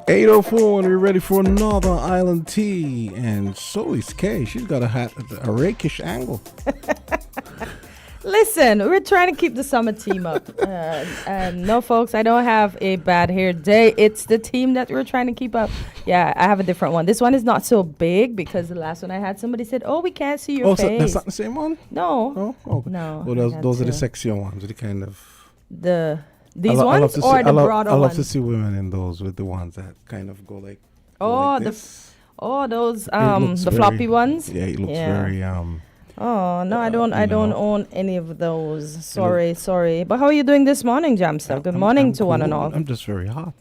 8:04 and we're ready for another Island Tea. And so is Kay. She's got a hat at a rakish angle. Listen, we're trying to keep the summer team up. No, folks, I don't have a bad hair day. It's the team that we're trying to keep up. Yeah, I have a different one. This one is not so big because the last one I had, somebody said, "Oh, we can't see your face." So that's not the same one? No. Oh, okay. No. Well, those are the sexier ones, the kind of... These ones or the broader ones? I love to see women in those with the ones that kind of go like... those the floppy ones? Yeah, it looks very... Oh no, I don't own any of those. Sorry. But how are you doing this morning, Jamster? Good morning to one and all. I'm just very hot.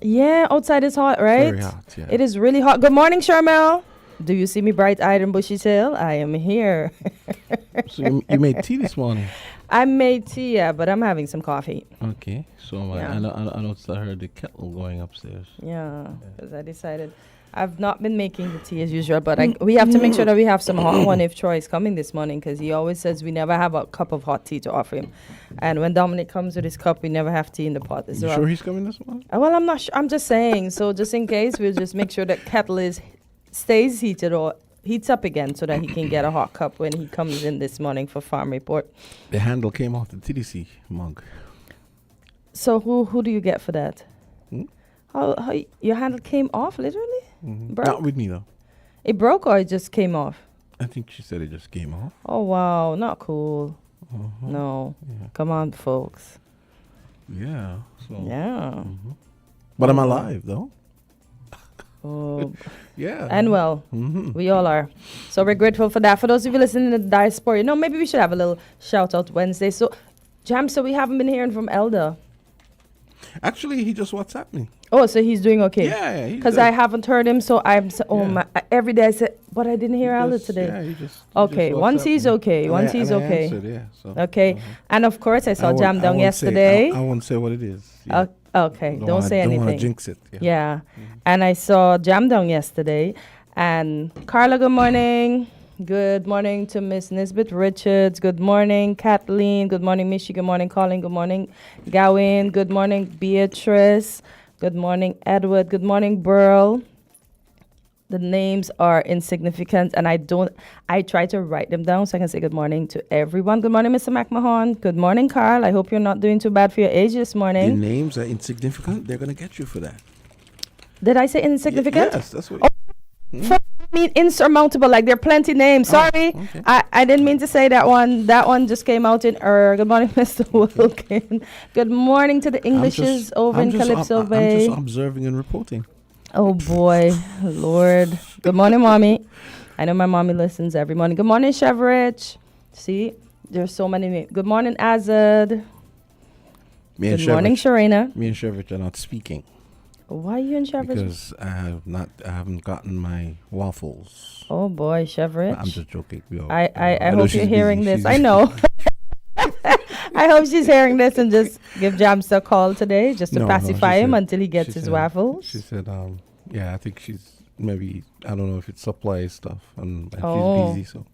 Yeah, outside is hot, right? Very hot, yeah. It is really hot. Good morning, Sharmel. Do you see me bright-eyed and bushy-tailed? I am here. So you made tea this morning? I made tea, yeah, but I'm having some coffee. Okay, so I noticed I heard the kettle going upstairs. Yeah, because I decided I've not been making the tea as usual, but we have to make sure that we have some hot one if Troy is coming this morning, because he always says we never have a cup of hot tea to offer him. And when Dominic comes with his cup, we never have tea in the pot as well. You sure he's coming this morning? Well, I'm not sure. I'm just saying. So just in case, we'll just make sure that kettle stays heated or heats up again so that he can get a hot cup when he comes in this morning for farm report. The handle came off the TVC mug. So who do you get for that? How your handle came off literally? Broke? Not with me though. It broke or it just came off? I think she said it just came off. Oh wow, not cool. No, come on, folks. Yeah. So. Yeah. But I'm alive though. Oh. Yeah. And well, we all are. So we're grateful for that. For those of you listening to the diaspora, maybe we should have a little shout out Wednesday. So, so we haven't been hearing from Elder. Actually, he just WhatsApped me. Oh, so he's doing okay. Yeah. Because I haven't heard him, so every day I said, but I didn't hear Elder today. Yeah, he just. Okay, once he's okay. Once he's okay. Okay. And of course, I saw Jam Down yesterday. I won't say what it is. Yeah. Okay, don't say anything. Don't want to jinx it. Yeah. And I saw Jam Down yesterday. And Carla, good morning. Good morning to Miss Nisbet Richards. Good morning, Kathleen. Good morning, Michi. Good morning, Colin. Good morning, Gawain. Good morning, Beatrice. Good morning, Edward. Good morning, Burl. The names are insignificant, and I try to write them down so I can say good morning to everyone. Good morning, Mr. McMahon. Good morning, Carl. I hope you're not doing too bad for your age this morning. The names are insignificant. They're going to get you for that. Did I say insignificant? Yes, that's what. I mean insurmountable, like there are plenty names. Sorry, okay. I didn't mean to say that one. That one just came out in Good morning, Mr. Wilkin. Good morning to the Englishes over in Calypso Bay. I'm just observing and reporting. Oh boy, Lord. Good morning, Mommy. I know my mommy listens every morning. Good morning, Chevrich. See, there's so many names. Good morning, Azard. Good morning, Sharina. Me and Chevrich are not speaking. Why are you in Chevrich? Because I haven't gotten my waffles. Oh boy, Chevrich. I'm just joking. I hope you're hearing this. I know. I hope she's hearing this and just give Jamster a call today just to pacify him until he gets his waffles. She said, I think she's maybe, I don't know if it's supply stuff and she's busy, so.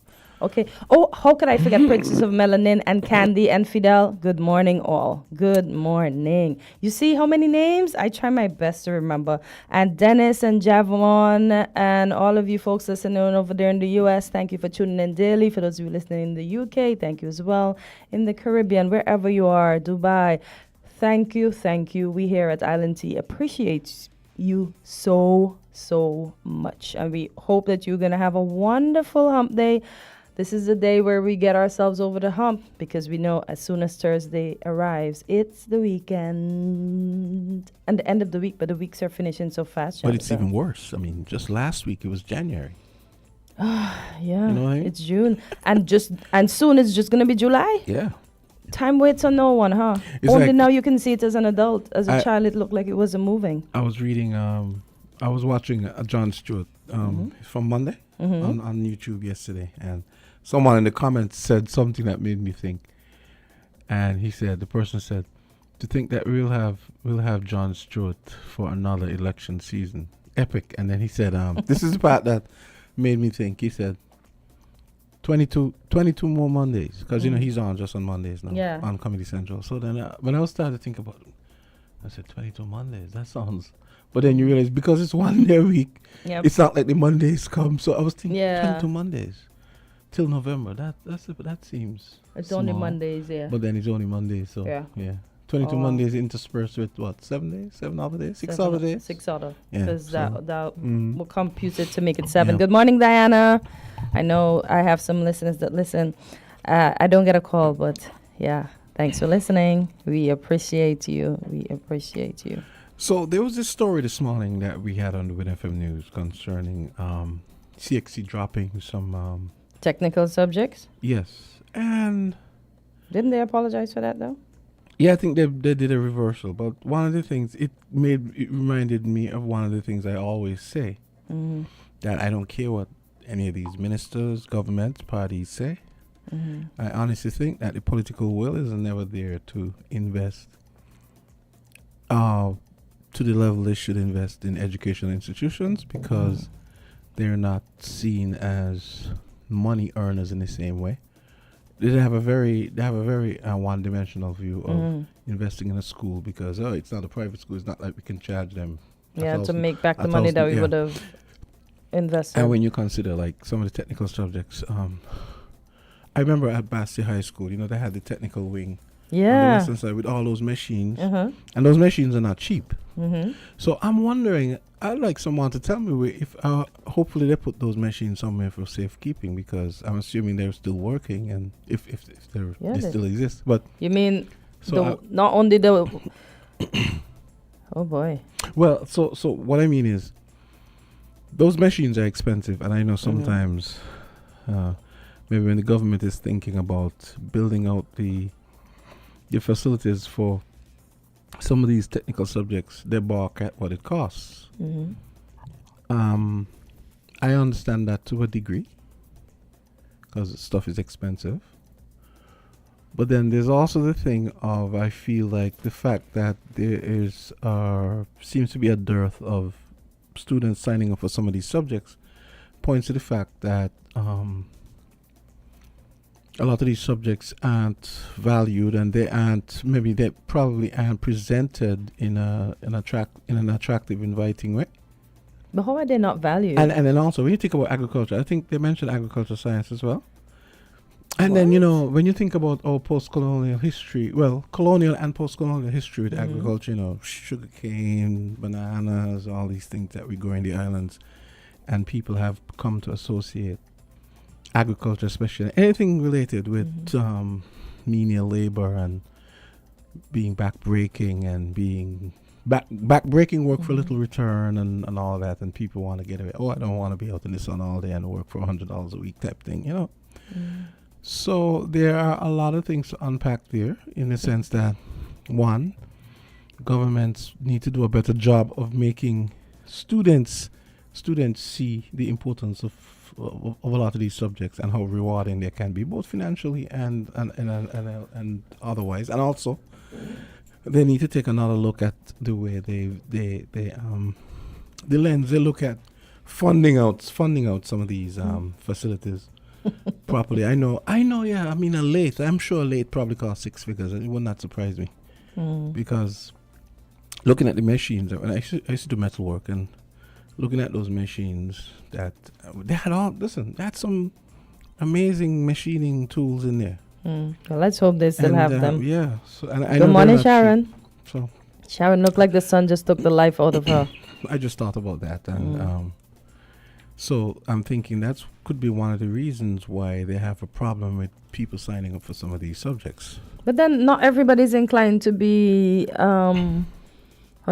Okay. Oh, how could I forget Princess of Melanin and Candy and Fidel? Good morning, all. Good morning. You see how many names? I try my best to remember. And Dennis and Javon and all of you folks listening over there in the U.S., thank you for tuning in daily. For those of you listening in the U.K., thank you as well. In the Caribbean, wherever you are, Dubai, thank you. We here at Island Tea appreciate you so much. And we hope that you're going to have a wonderful hump day. This is the day where we get ourselves over the hump because we know as soon as Thursday arrives, it's the weekend and the end of the week, but the weeks are finishing so fast. But it's even worse. I mean, just last week it was January. Yeah, you know what I mean? It's June and soon it's just going to be July. Yeah. Time waits on no one, huh? It's Only like now you can see it as an adult. As a child, it looked like it wasn't moving. I was reading, I was watching Jon Stewart from Monday on YouTube yesterday, and someone in the comments said something that made me think. And the person said, to think that we'll have Jon Stewart for another election season. Epic. And then he said, this is the part that made me think. He said, 22 more Mondays. Because, he's on just on Mondays now. Yeah. On Comedy Central. So then when I was starting to think about I said 22 Mondays. That sounds. But then you realize because it's 1 day a week, it's not like the Mondays come. So I was thinking 22 Mondays till November. That seems. It's small. only Mondays, yeah. But then it's only Mondays, so yeah. 22 Mondays interspersed with what? 7 days? 7 other days? 6 other days? 6 other. Yeah. Because that will compute it to make it 7. Yeah. Good morning, Diana. I know I have some listeners that listen. I don't get a call, but yeah. Thanks for listening. We appreciate you. So there was this story this morning that we had on the Win FM News concerning CXC dropping some... technical subjects? Yes. And... Didn't they apologize for that, though? Yeah, I think they did a reversal. But one of the things, it reminded me of one of the things I always say. Mm-hmm. That I don't care what any of these ministers, governments, parties say. Mm-hmm. I honestly think that the political will is never there to invest to the level they should invest in educational institutions because they're not seen as money earners in the same way. They have a very one-dimensional view of investing in a school because it's not a private school. It's not like we can charge them. To make back the money that we would have invested. And when you consider like some of the technical subjects, I remember at Bastia High School, they had the technical wing. Yeah. On the western side with all those machines. And those machines are not cheap. Mm-hmm. So I'm wondering, I'd like someone to tell me if hopefully they put those machines somewhere for safekeeping because I'm assuming they're still working and if they still exist. But you mean not only the... Oh, boy. Well, so what I mean is those machines are expensive. And I know sometimes... maybe when the government is thinking about building out the facilities for some of these technical subjects, they balk at what it costs. Mm-hmm. I understand that to a degree because stuff is expensive. But then there's also the thing of I feel like the fact that there is seems to be a dearth of students signing up for some of these subjects points to the fact that a lot of these subjects aren't valued and they probably aren't presented in an attractive, inviting way. But how are they not valued? And then also when you think about agriculture, I think they mentioned agriculture science as well. And then, when you think about our post-colonial history, colonial and post-colonial history with agriculture, sugarcane, bananas, all these things that we grow in the islands, and people have come to associate agriculture, especially anything related with menial labor and being backbreaking and being backbreaking work for little return and all that, and people want to get away. I don't want to be out in the sun all day and work for $100 a week type thing, So there are a lot of things to unpack there in the sense that one, governments need to do a better job of making students see the importance of a lot of these subjects and how rewarding they can be, both financially and otherwise. And also, they need to take another look at the way the lens they look at funding out some of these facilities properly. I know. Yeah, I mean I'm sure a lathe probably costs 6 figures. It would not surprise me because looking at the machines, when I used to do metal work and looking at those machines that they had some amazing machining tools in there. Well, let's hope they still have them. Yeah. So, and I Good morning, Sharon. So Sharon looked like the sun just took the life out of her. I just thought about that, and so I'm thinking that could be one of the reasons why they have a problem with people signing up for some of these subjects. But then not everybody's inclined to be, how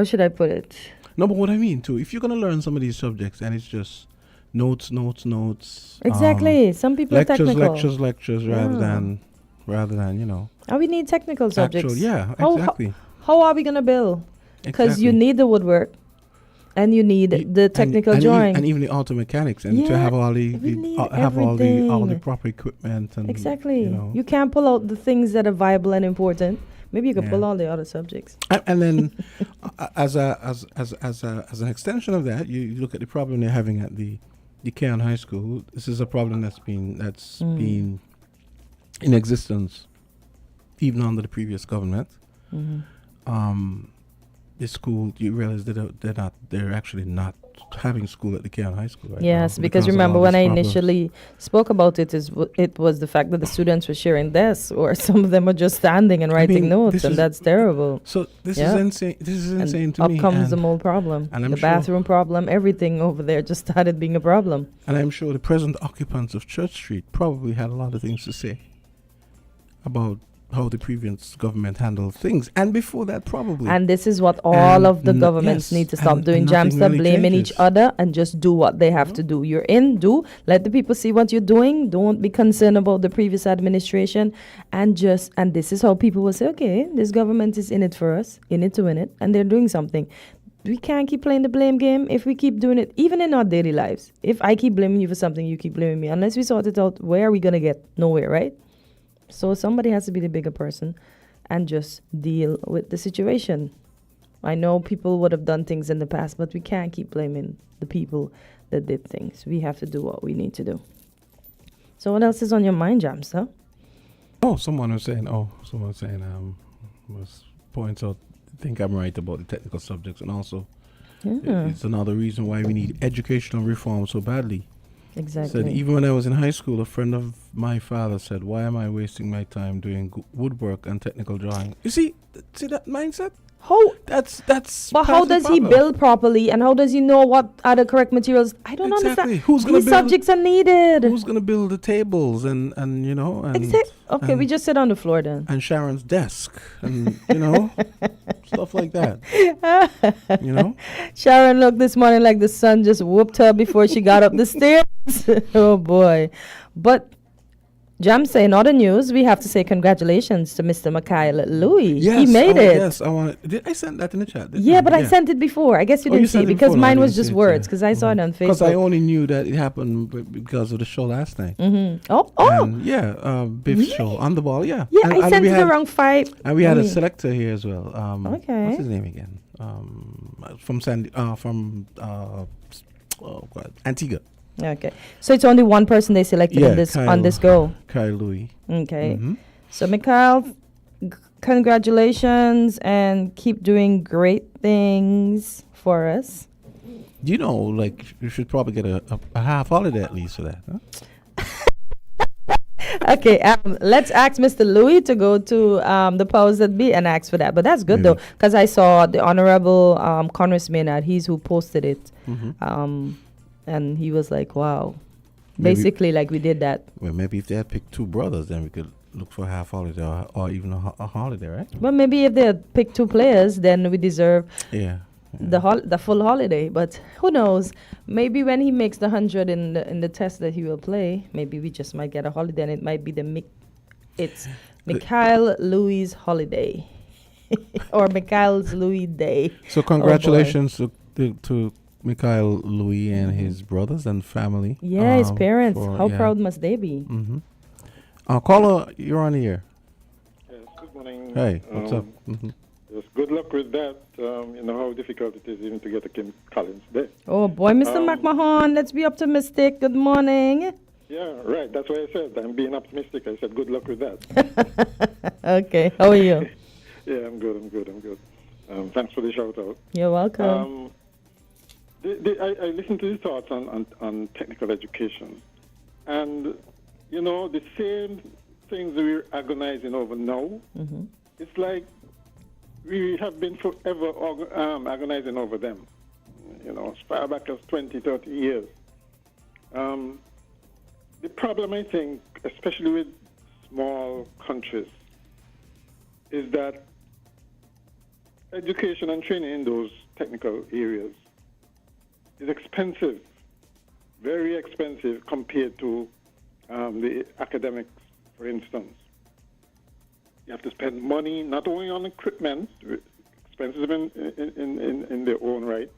should I put it? No, but what I mean too, if you're going to learn some of these subjects and it's just notes. Exactly. Some people are technical. Lectures, rather than, And we need technical subjects. Exactly. How are we going to build? Because you need the woodwork. And you need the technical drawing, and even the auto mechanics, and to have all the proper equipment. And exactly, you can't pull out the things that are viable and important. Maybe you can pull all the other subjects. And then, as an extension of that, you look at the problem they're having at the Keon High School. This is a problem that's been in existence even under the previous government. this school, you realize they're actually not having school at the Keon High School right now. Yes, because of remember all when I these problems. initially spoke about it, it was the fact that the students were sharing desks, or some of them were just standing and writing mean, notes, this and is- that's terrible. So this Yeah. is insane. This is And insane to up me. comes the and, mold problem, and I'm the sure- bathroom problem, everything over there just started being a problem. and I'm sure the present occupants of Church Street probably had a lot of things to say about how the previous government handled things, and before that probably. And this is what all And of the n- governments yes, need to stop and doing. nothing Jamster really blaming each changes. other and just do what they have to do. You're in, let the people see what you're doing. Don't be concerned about the previous administration, and this is how people will say, okay, this government is in it for us, in it to win it, and they're doing something. We can't keep playing the blame game if we keep doing it, even in our daily lives. If I keep blaming you for something, you keep blaming me. Unless we sort it out, where are we going to get? Nowhere, right? So somebody has to be the bigger person and just deal with the situation. I know people would have done things in the past, but we can't keep blaming the people that did things. We have to do what we need to do. So what else is on your mind, Jamster? Someone was saying, points out, I think I'm right about the technical subjects, and also Yeah, it's another reason why we need educational reform so badly. Said exactly. even when I was in high school, a friend of my father said, "Why am I wasting my time doing woodwork and technical drawing?" You see that mindset? That's But how part of the does he problem. build properly, and how does he know what are the correct materials? I don't Exactly. understand. Who's gonna These build? subjects are needed. Who's gonna build the tables and you know and Okay, we and- just sit on the floor then. and Sharon's desk and stuff like that. You know. Sharon looked this morning like the sun just whooped her before she got up the stairs. Oh boy. But Jamsa, in other news, we have to say congratulations to Mr. Mikhail Louis. He made it. Yes, Did I send that in the chat? Yeah, but I sent it before. I guess you Oh, you didn't see sent it it because before? No, I mine was didn't just see it, words, yeah. because I saw it on Because I Facebook. only knew that it happened because of the show last night. Oh, And Biff's Really? show on the ball. Yeah. yeah, and, I sent we it had, around 5. And we had I a mean- selector here as well. Okay. What's his name again? From Antigua. Okay. So it's only one person they selected Yeah, in this on Kyle. this go. Kyle Louis. Okay. Mhm. So Mikhail, congratulations and keep doing great things for us. You you should probably get a half holiday at least for that. Huh? Okay, let's ask Mr. Louis to go to the powers that be and ask for that. But that's good though, because I saw the Honorable Congress Maynard, he's who posted it. Mhm. And he was like, wow. Maybe- Basically, like we did that. Well, maybe if they had picked two brothers, then we could look for a half holiday or even a holiday, right? But maybe if they had picked 2 players, then we deserve Yeah. the full holiday. But who knows? Maybe when he makes the 100 in the test that he will play, maybe we just might get a holiday, and it might be it's Mikhail Louis' holiday or Mikhail's Louis Day. So congratulations to Mikhail Louis and his brothers and family. Yeah, his parents. How yeah. proud must they be? Mm-hmm. Caller, you're on the air. Yes, good morning. Hey, what's up? Mm-hmm. Yes, good luck with that. You know how difficult it is even to get a Kim Collins Day. Oh boy, Mr. McMahon, let's be optimistic. Good morning. Yeah, right. That's why I said I'm being optimistic. I said good luck with that. Okay, how are you? Yeah, I'm good. Thanks for the shout out. You're welcome. I listened to his thoughts on technical education, and the same things we're agonizing over now. Mm-hmm. It's like we have been forever agonizing over them, as far back as 20, 30 years. The problem, I think, especially with small countries, is that education and training in those technical areas is expensive, very expensive compared to the academics, for instance. You have to spend money not only on equipment, expensive in their own right,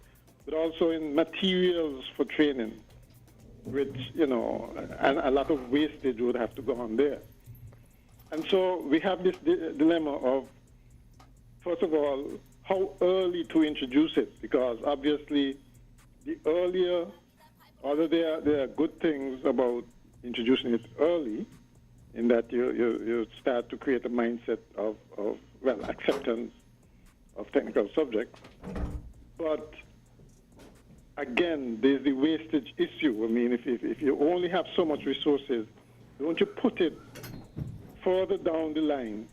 but also in materials for training, which, and a lot of wastage would have to go on there. And so we have this dilemma of, first of all, how early to introduce it, because obviously the earlier, although there are good things about introducing it early, in that you start to create a mindset of acceptance of technical subjects. But again, there's the wastage issue. I mean, if you only have so much resources, don't you put it further down the line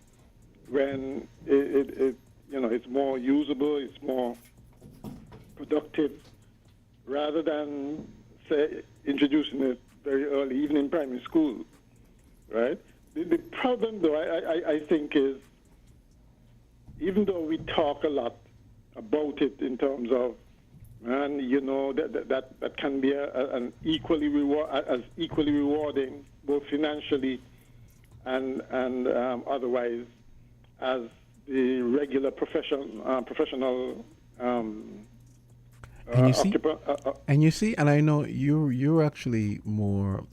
when it's more usable, it's more productive, rather than, say, introducing it very early, even in primary school, right? The problem, though, I think is, even though we talk a lot about it in terms of, and that can be an equally rewarding, both financially and otherwise, as the regular professional. And I know you're actually more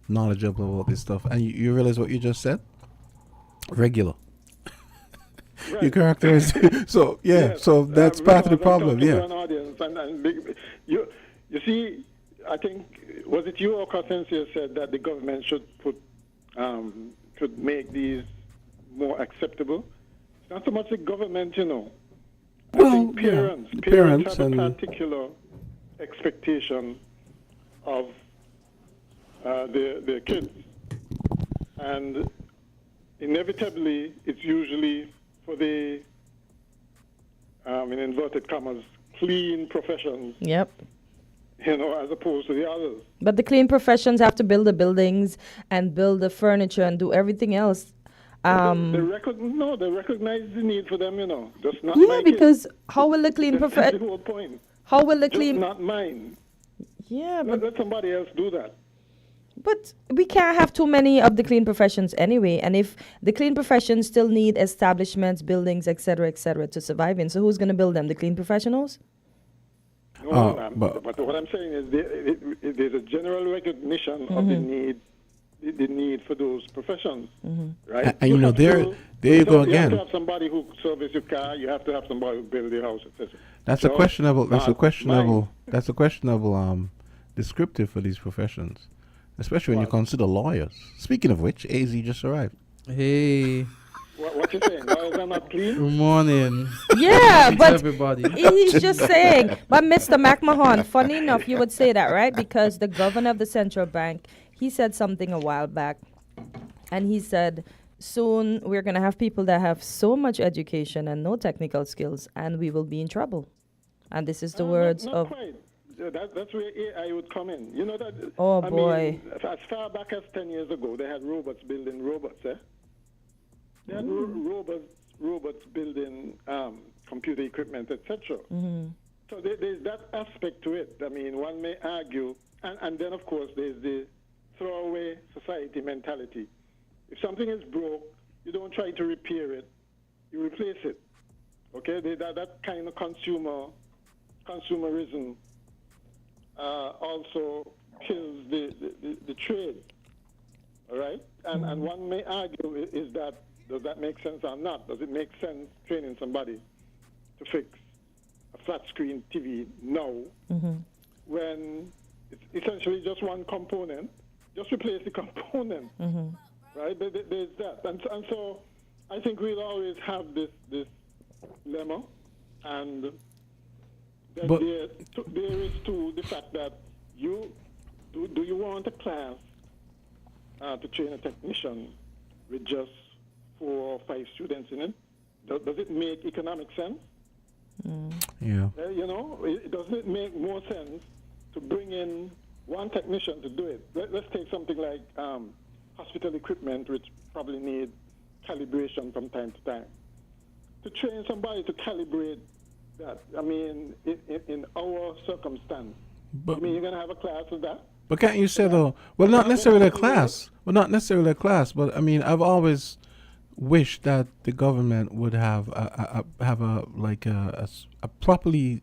knowledgeable about this stuff, and you realize what you just said. Regular. Right. Your character is so yes. So that's part of the problem. Yeah. An audience you see, I think, was it you or Kortensia said that the government should could make these more acceptable? It's not so much the government, I think parents have a particular expectation of their kids, and inevitably it's usually for the in inverted commas clean professions. Yep. As opposed to the others. But the clean professions have to build the buildings and build the furniture and do everything else. They recognize the need for them, Just not yeah, because how will the clean That's the whole point. How will the Just clean? not mine. Yeah, but Let somebody else do that. But we can't have too many of the clean professions anyway. And if the clean professions still need establishments, buildings, etc., to survive in, so who's going to build them? The clean professionals? No, but what I'm saying is there's a general recognition of the need for those professions, right? And there you go again. You have to have somebody who service your car. You have to have somebody who build your house, etc. That's a questionable descriptive for these professions, especially when you consider lawyers. Speaking of which, AZ just arrived. Hey. What you saying? Lawyers are not clean? Good morning. Yeah, but everybody. he's just saying. But Mr. McMahon, funny enough, you would say that, right? Because the governor of the central bank, he said something a while back, and he said, soon we're going to have people that have so much education and no technical skills, and we will be in trouble. And this is the words not of... Quite. That's where AI would come in. You know that... Oh, I boy. mean, as far back as 10 years ago, they had robots building robots, eh? They had robots building computer equipment, etc. So there's that aspect to it. I mean, one may argue, and then, of course, there's the throwaway society mentality. If something is broke, you don't try to repair it, you replace it. Okay? That kind of consumerism also kills the trade. All right? And one may argue is that, does that make sense or not? Does it make sense training somebody to fix a flat screen TV now when it's essentially just one component? Just replace the component, right? There's that. And so I think we'll always have this lemma, and then there is too the fact that do you want a class to train a technician with just 4 or 5 students in it? Does it make economic sense? Yeah. Doesn't it make more sense to bring in one technician to do it? Let's take something like hospital equipment, which probably need calibration from time to time. To train somebody to calibrate that, I mean, in our circumstance, you're going to have a class of that? But can't you say though? Well, not necessarily a class. But I mean, I've always wished that the government would have a properly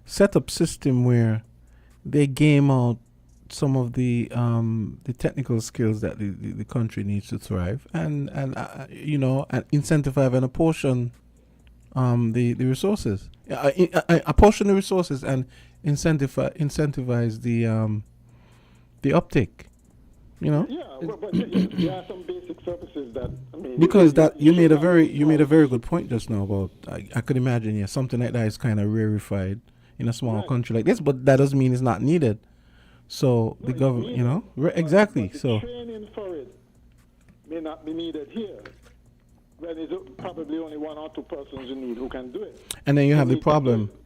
set up system where they game out some of the technical skills that the country needs to thrive, and incentivize and apportion the resources, apportion the resources and incentivize the uptake. You know, Yeah, but there are some basic services that I mean. because that you made a very good point just now about I could imagine something like that is kind of rarefied in a small Right. country like this, but that doesn't mean it's not needed. So the it's government, needed, exactly. But the So training for it may not be needed here. When it's probably only one or two persons you need who can do it. and then you have the need to problem. do it.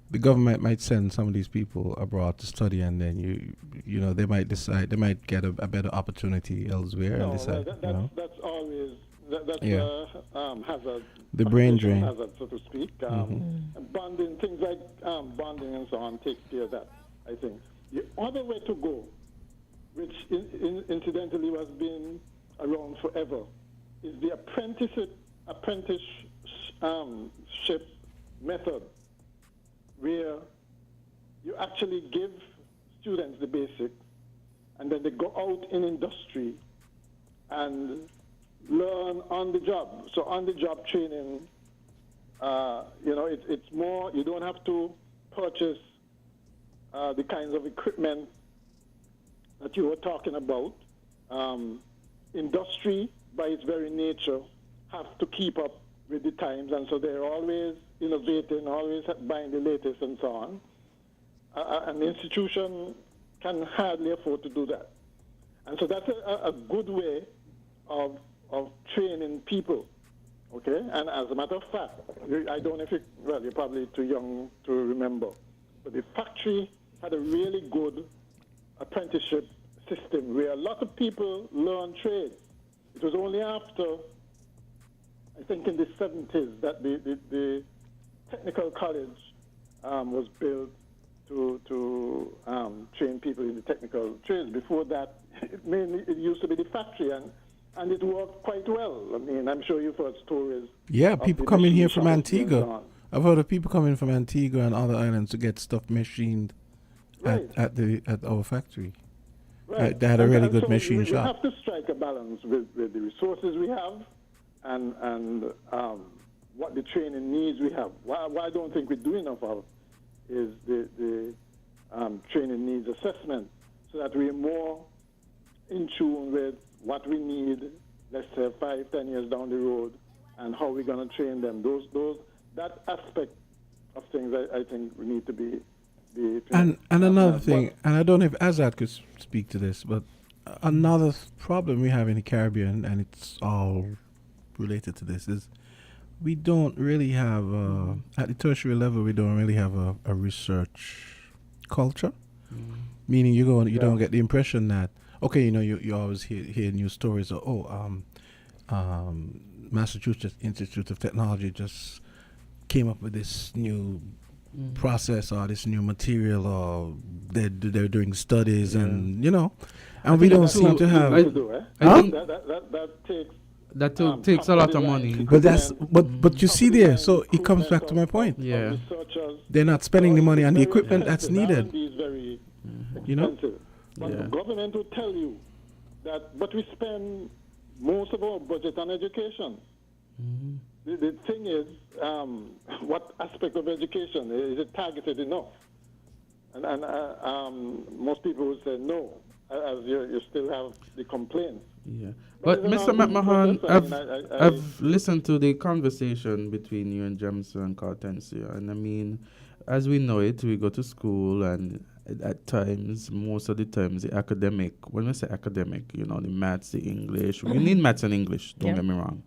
The government might send some of these people abroad to study, and then they might decide they might get a better opportunity elsewhere and No, decide. that's always that's Yeah. hazard. The brain occupational drain. hazard, so to speak. Bonding, things like bonding and so on, takes care of that. I think the other way to go, which incidentally has been around forever, is the apprenticeship method, where you actually give students the basics, and then they go out in industry and learn on the job. So on the job training, it's more, you don't have to purchase the kinds of equipment that you were talking about. Industry, by its very nature, has to keep up with the times, and so they're always innovating, always buying the latest and so on. An institution can hardly afford to do that. And so that's a good way of training people, okay? And as a matter of fact, I don't know if you're probably too young to remember, but the factory had a really good apprenticeship system where a lot of people learned trades. It was only after, I think in the 70s, that the technical college was built to train people in the technical trades. Before that, it used to be the factory, and it worked quite well. I mean, I'm sure you've heard stories. Yeah, of people the coming here machine from shops and so Antigua. on. I've heard of people coming from Antigua and other islands to get stuff machined Right. at our factory. Right. They had a really And good so machine we shop. have to strike a balance with the resources we have and what the training needs we have. Why I don't think we do enough of is the training needs assessment, so that we're more in tune with what we need, let's say 5-10 years down the road, and how we're going to train them. That aspect of things, I think we need to be. And another thing, and I don't know if Azard could speak to this, but another problem we have in the Caribbean, and it's all related to this, is we don't really have, at the tertiary level, we don't really have a research culture. Meaning you don't get the impression that, okay, you always hear news stories of, Massachusetts Institute of Technology just came up with this new process or this new material, or they're doing studies, and and we don't seem to have. That takes a lot of money. But you see there, so it comes back to my point. Yeah. They're not spending the money on the equipment that's needed. But Yeah. the government will tell you that, but we spend most of our budget on education. The thing is, what aspect of education is it targeted enough? And most people would say no, as you still have the complaints. Yeah. But But it's Mr. an ongoing McMahon, process. I've listened to the conversation between you and Jamison and Kortensia, and I mean, as we know it, we go to school, and at times, most of the times, the academic, when we say academic, the maths, the English, you need maths and English, don't get me wrong.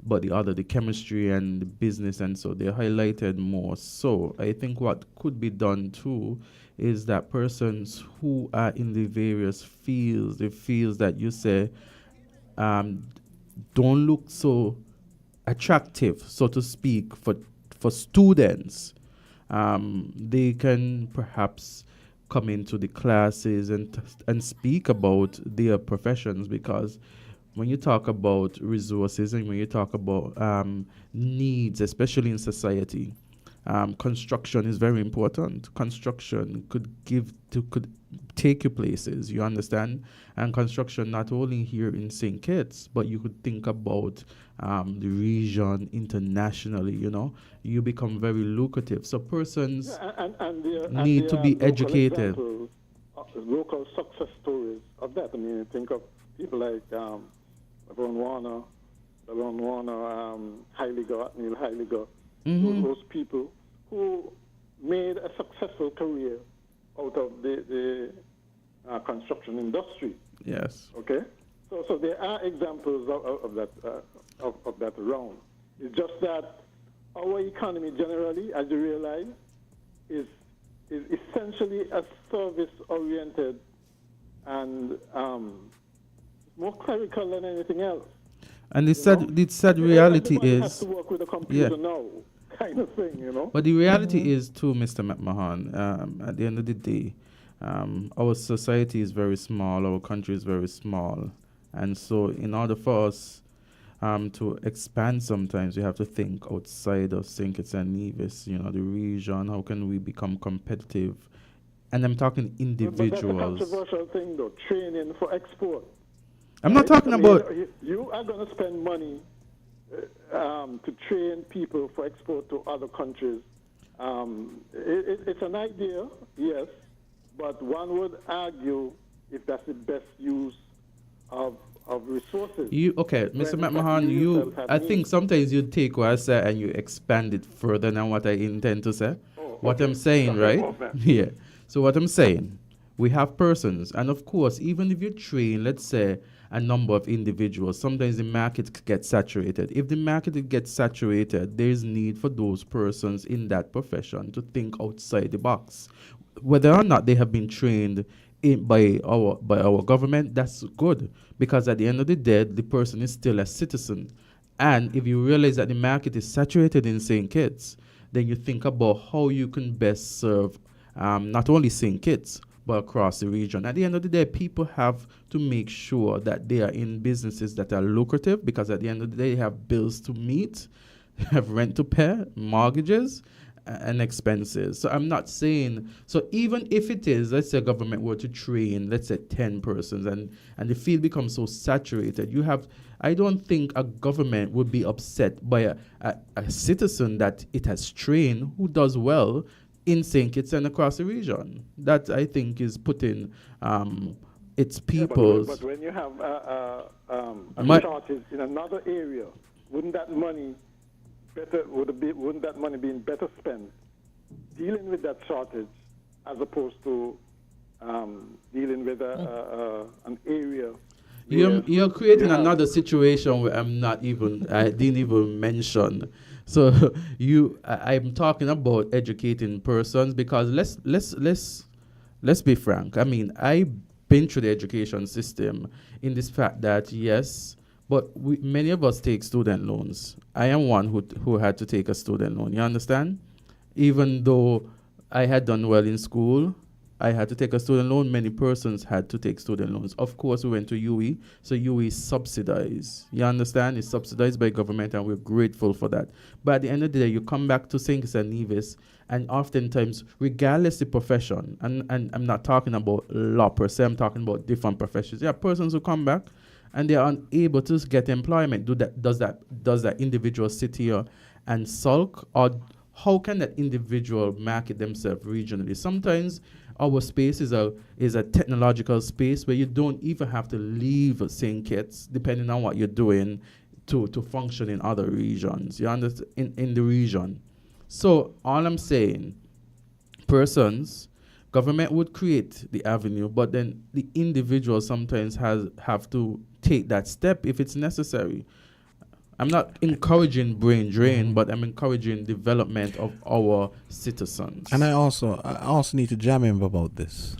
But the chemistry and the business, and so they're highlighted more. So I think what could be done too is that persons who are in the various fields, the fields that you say don't look so attractive, so to speak, for students, they can perhaps come into the classes and speak about their professions, because when you talk about resources and when you talk about needs, especially in society, construction is very important. Construction could take you places, you understand? And construction not only here in St. Kitts, but you could think about the region internationally, you become very lucrative. So persons need to be educated. local success stories of that. I mean, think of people like Ron Warner, Heiliger, Neil Heiliger, those people who made a successful career out of the construction industry. Yes. Okay, so there are examples of that around. It's just that our economy generally, as you realize, is essentially a service-oriented and more clerical than anything else. And the sad reality Everybody is, has to work with a computer now, kind of thing, you know. But the reality is too, Mr. McMahon, at the end of the day, our society is very small, our country is very small. And so in order for us to expand, sometimes we have to think outside of St. Kitts and Nevis, the region. How can we become competitive? And I'm talking individuals. But that's a controversial thing, though, training for export. I'm not talking about... You are going to spend money to train people for export to other countries. It's an idea, yes, but one would argue if that's the best use of resources. Mr. McMahon, I think sometimes you take what I say and you expand it further than what I intend to say. What I'm saying, right? Yeah. So what I'm saying, we have persons, and of course, even if you train, let's say, a number of individuals, sometimes the market gets saturated. If the market gets saturated, there's need for those persons in that profession to think outside the box. Whether or not they have been trained by our government, that's good, because at the end of the day, the person is still a citizen. And if you realize that the market is saturated in St. Kitts, then you think about how you can best serve not only St. Kitts, but across the region. At the end of the day, people have to make sure that they are in businesses that are lucrative, because at the end of the day, they have bills to meet, they have rent to pay, mortgages, and expenses. So I'm not saying, so even if it is, let's say government were to train, let's say 10 persons, and the field becomes so saturated, I don't think a government would be upset by a citizen that it has trained who does well in St. Kitts and across the region. That, I think, is putting its people's... But when you have a shortage in another area, wouldn't that money be better spent dealing with that shortage as opposed to dealing with an area? You're creating another situation where I didn't even mention. So I'm talking about educating persons, because let's be frank. I mean, I've been through the education system in this fact that yes, but many of us take student loans. I am one who had to take a student loan. You understand? Even though I had done well in school, I had to take a student loan. Many persons had to take student loans. Of course, we went to UE, so UE is subsidized. You understand? It's subsidized by government, and we're grateful for that. But at the end of the day, you come back to St. Kitts and Nevis, and oftentimes, regardless the profession, and I'm not talking about law per se, I'm talking about different professions. There are persons who come back, and they are unable to get employment. Does that individual sit here and sulk, or how can that individual market themselves regionally? Sometimes our space is a technological space where you don't even have to leave St. Kitts, depending on what you're doing, to function in other regions. You understand? In the region. So all I'm saying, government would create the avenue, but then the individual sometimes have to take that step if it's necessary. I'm not encouraging brain drain, but I'm encouraging development of our citizens. And I also need to jam him about this.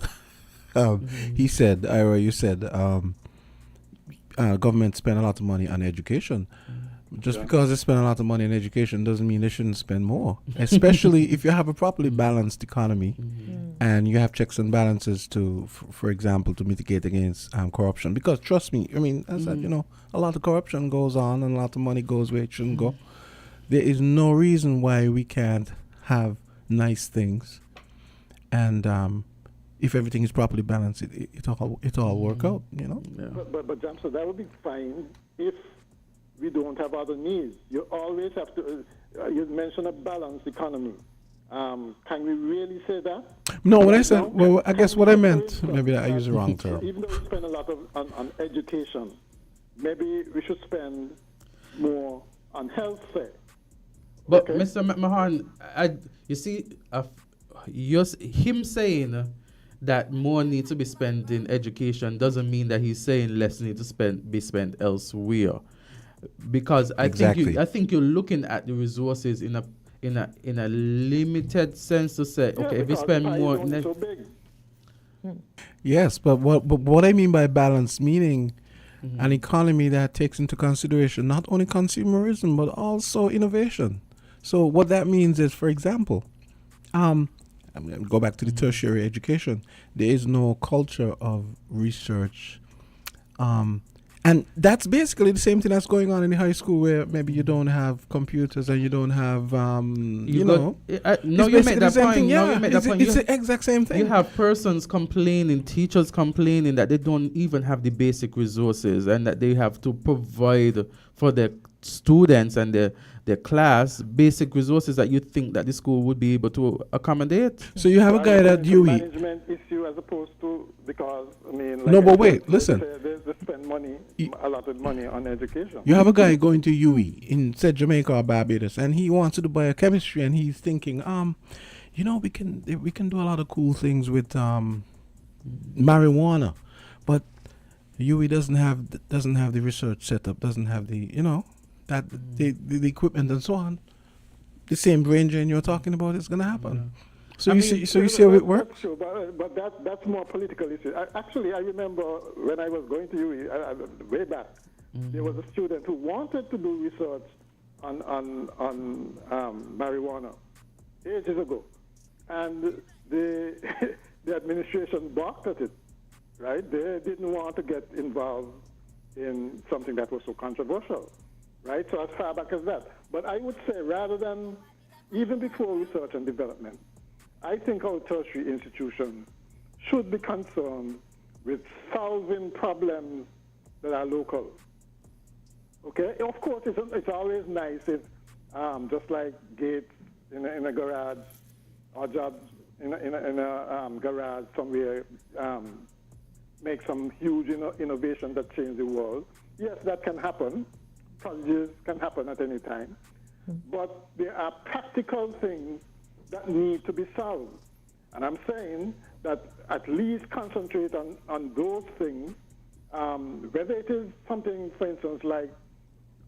He said, Ira, you said government spend a lot of money on education. Just because they spend a lot of money on education doesn't mean they shouldn't spend more, especially if you have a properly balanced economy and you have checks and balances for example, to mitigate against corruption. Because trust me, I mean, as said, a lot of corruption goes on and a lot of money goes where it shouldn't go. There is no reason why we can't have nice things, and if everything is properly balanced, it all work out, Yeah. But Jamsa, that would be fine if we don't have other needs. You always have to. You mentioned a balanced economy. Can we really say that? No, what I said, No? well, I guess what I For meant, instance, maybe I that used the wrong term. Even though we spend a lot on education, maybe we should spend more on health, say. But Okay. Mr. McMahon, you see, him saying that more needs to be spent in education doesn't mean that he's saying less need to be spent elsewhere. Because Exactly. I think you're looking at the resources in a limited sense to say, Yeah, okay, if we because spend the pie more, is only so big. Yes, but what I mean by balance, meaning an economy that takes into consideration not only consumerism but also innovation. So what that means is, for example, I'm going to go back to the tertiary education. There is no culture of research, and that's basically the same thing that's going on in the high school, where maybe you don't have computers and you don't have, you know. No, It's you basically make the that same point. thing. No, Yeah, you make that point. it's the exact same thing. You have persons complaining, teachers complaining that they don't even have the basic resources and that they have to provide for their students and their class basic resources that you think that the school would be able to accommodate. So you have a So guy are you at going to UE. management issue as opposed to, because, I mean, No, but I wait, said, listen. They spend money, a lot of money on education. You have a guy going to UE in, say, Jamaica or Barbados, and he wants to do biochemistry, and he's thinking, you know, we can do a lot of cool things with marijuana, but UE doesn't have the research setup, doesn't have the, you know, that the equipment and so on. The same brain drain you're talking about is going to happen. So you see how it works. That's true, but that's more political issue. Actually, I remember when I was going to UE way back, there was a student who wanted to do research on marijuana ages ago, and the the administration balked at it. Right? They didn't want to get involved in something that was so controversial. Right? So as far back as that. But I would say, rather than, even before research and development, I think our tertiary institutions should be concerned with solving problems that are local. Okay? Of course, it's always nice if, just like gates in a garage, or jobs in a garage somewhere, make some huge innovation that change the world. Yes, that can happen. Colleges can happen at any time. But there are practical things that need to be solved. And I'm saying that at least concentrate on those things, whether it is something, for instance, like,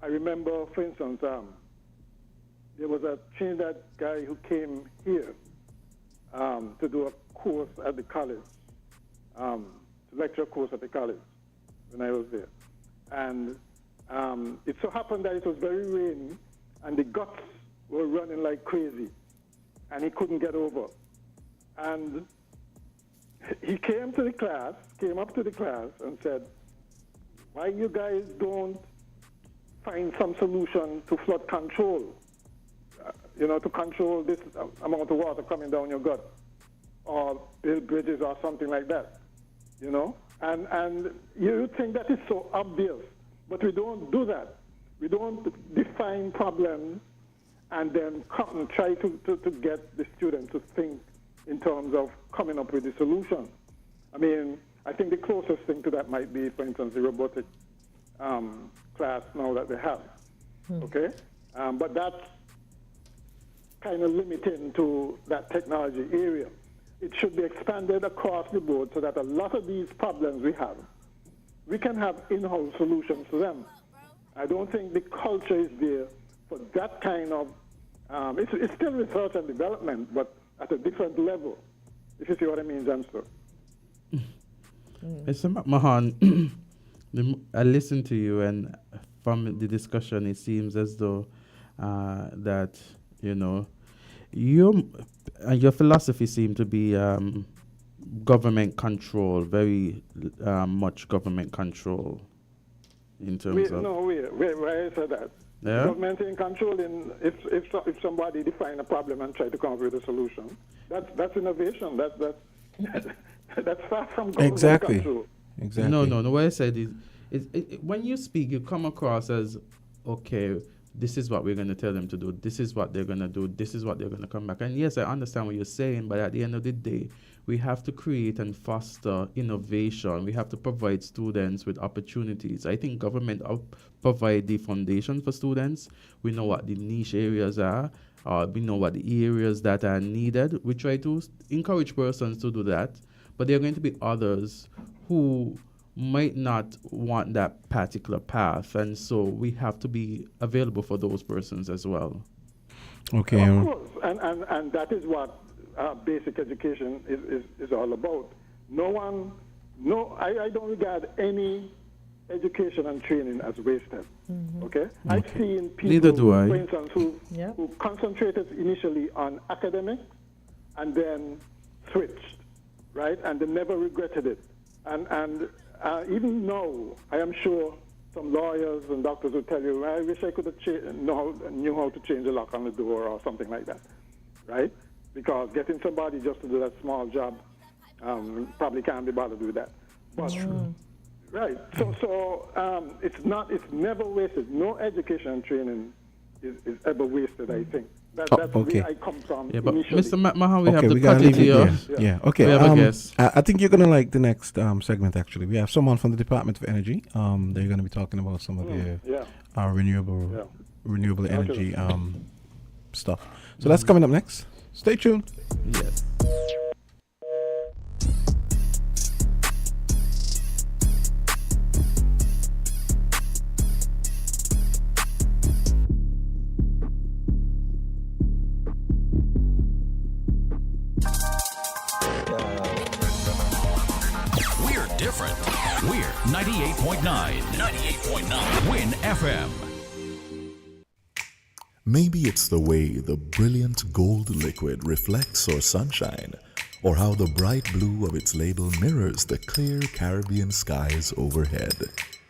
I remember, for instance, there was a Trinidad guy who came here to do a course at the college, lecture course at the college when I was there. And it so happened that it was very rainy, and the guts were running like crazy, and he couldn't get over. And he came up to the class and said, why you guys don't find some solution to flood control, to control this amount of water coming down your gut, or build bridges or something like that, And you think that is so obvious, but we don't do that. We don't define problems and then come and try to get the student to think in terms of coming up with the solution. I mean, I think the closest thing to that might be, for instance, the robotic class now that they have. Okay? But that's kind of limiting to that technology area. It should be expanded across the board so that a lot of these problems we can have in-house solutions to them. I don't think the culture is there for that kind of, it's still research and development, but at a different level, if you see what I mean, Johnston. Mr. McMahon, I listened to you, and from the discussion, it seems as though that, your philosophy seemed to be government control, very much government control in terms of... No, where I said that. Yeah? Government in controlling, if somebody define a problem and try to come up with a solution, that's innovation. That's far from government control. Exactly. No. What I said is when you speak, you come across as, okay, this is what we're going to tell them to do. This is what they're going to do. This is what they're going to come back. And yes, I understand what you're saying, but at the end of the day, we have to create and foster innovation. We have to provide students with opportunities. I think government provide the foundation for students. We know what the niche areas are. We know what the areas that are needed. We try to encourage persons to do that. But there are going to be others who might not want that particular path. And so we have to be available for those persons as well. Okay. Of course. And that is what basic education is all about. I don't regard any education and training as wasted. Okay? I've seen people, Neither do I. for instance, who concentrated initially on academics and then switched, right? And they never regretted it. And even now, I am sure some lawyers and doctors will tell you, I wish I could have knew how to change the lock on the door or something like that, right? Because getting somebody just to do that small job probably can't be bothered with that. But, right. So it's never wasted. No education and training is ever wasted, I think. That's okay. where I come from. Yeah, but initially. Mr. Mahan, we have to we cut gotta it leave it here. there. Yeah. Okay. We have a guest. I think you're gonna like the next segment. Actually, we have someone from the Department of Energy. They're gonna be talking about some of our renewable energy stuff. So that's coming up next. Stay tuned. Yes. We're different. We're 98.9. 98.9. Win FM. Maybe it's the way the brilliant gold liquid reflects our sunshine, or how the bright blue of its label mirrors the clear Caribbean skies overhead.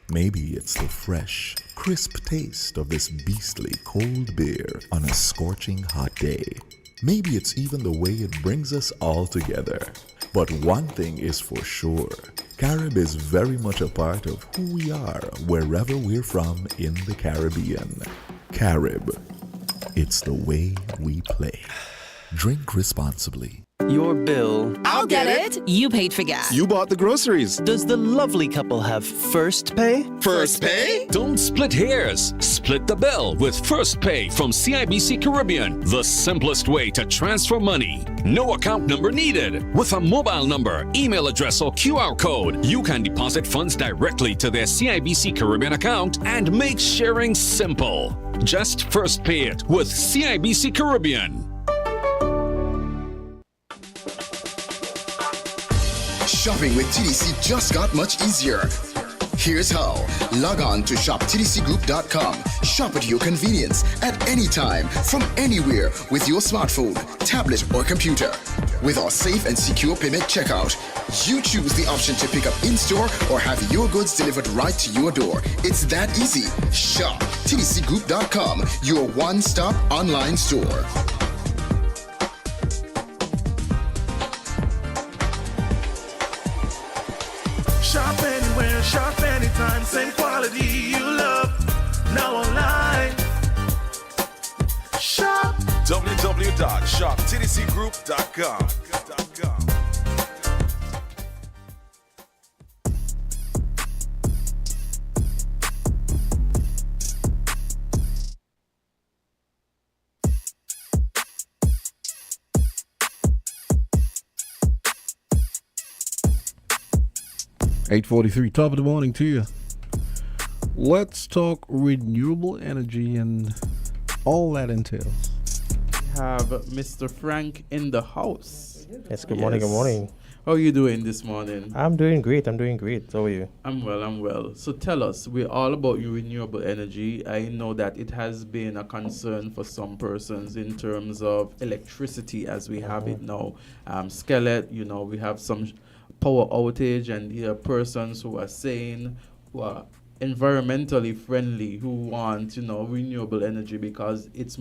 Maybe it's the fresh, crisp taste of this beastly cold beer on a scorching hot day. Maybe it's even the way it brings us all together. But one thing is for sure, Carib is very much a part of who we are wherever we're from in the Caribbean. Carib. It's the way we play. Drink responsibly. Your bill. I'll get it. You paid for gas. You bought the groceries. Does the lovely couple have first pay? First pay? Don't split hairs. Split the bill with First Pay from CIBC Caribbean. The simplest way to transfer money. No account number needed. With a mobile number, email address, or QR code, you can deposit funds directly to their CIBC Caribbean account and make sharing simple. Just First Pay it with CIBC Caribbean. Shopping with TDC just got much easier. Here's how. Log on to shoptdcgroup.com. Shop at your convenience at any time, from anywhere, with your smartphone, tablet, or computer. With our safe and secure payment checkout, you choose the option to pick up in-store or have your goods delivered right to your door. It's that easy. Shop tdcgroup.com, your one-stop online store. Shop anywhere, shop anytime, same quality you love. Now online. Shop www.shoptdcgroup.com. 8:43, top of the morning to you. Let's talk renewable energy and all that entails. We have Mr. Frank in the house. Yes, good morning, good morning. How are you doing this morning? I'm doing great, How are you? I'm well. So tell us, we're all about your renewable energy. I know that it has been a concern for some persons in terms of electricity as we have it now. Skillet, we have some power outage, and there are persons who are saying, who are environmentally friendly, who want, renewable energy because it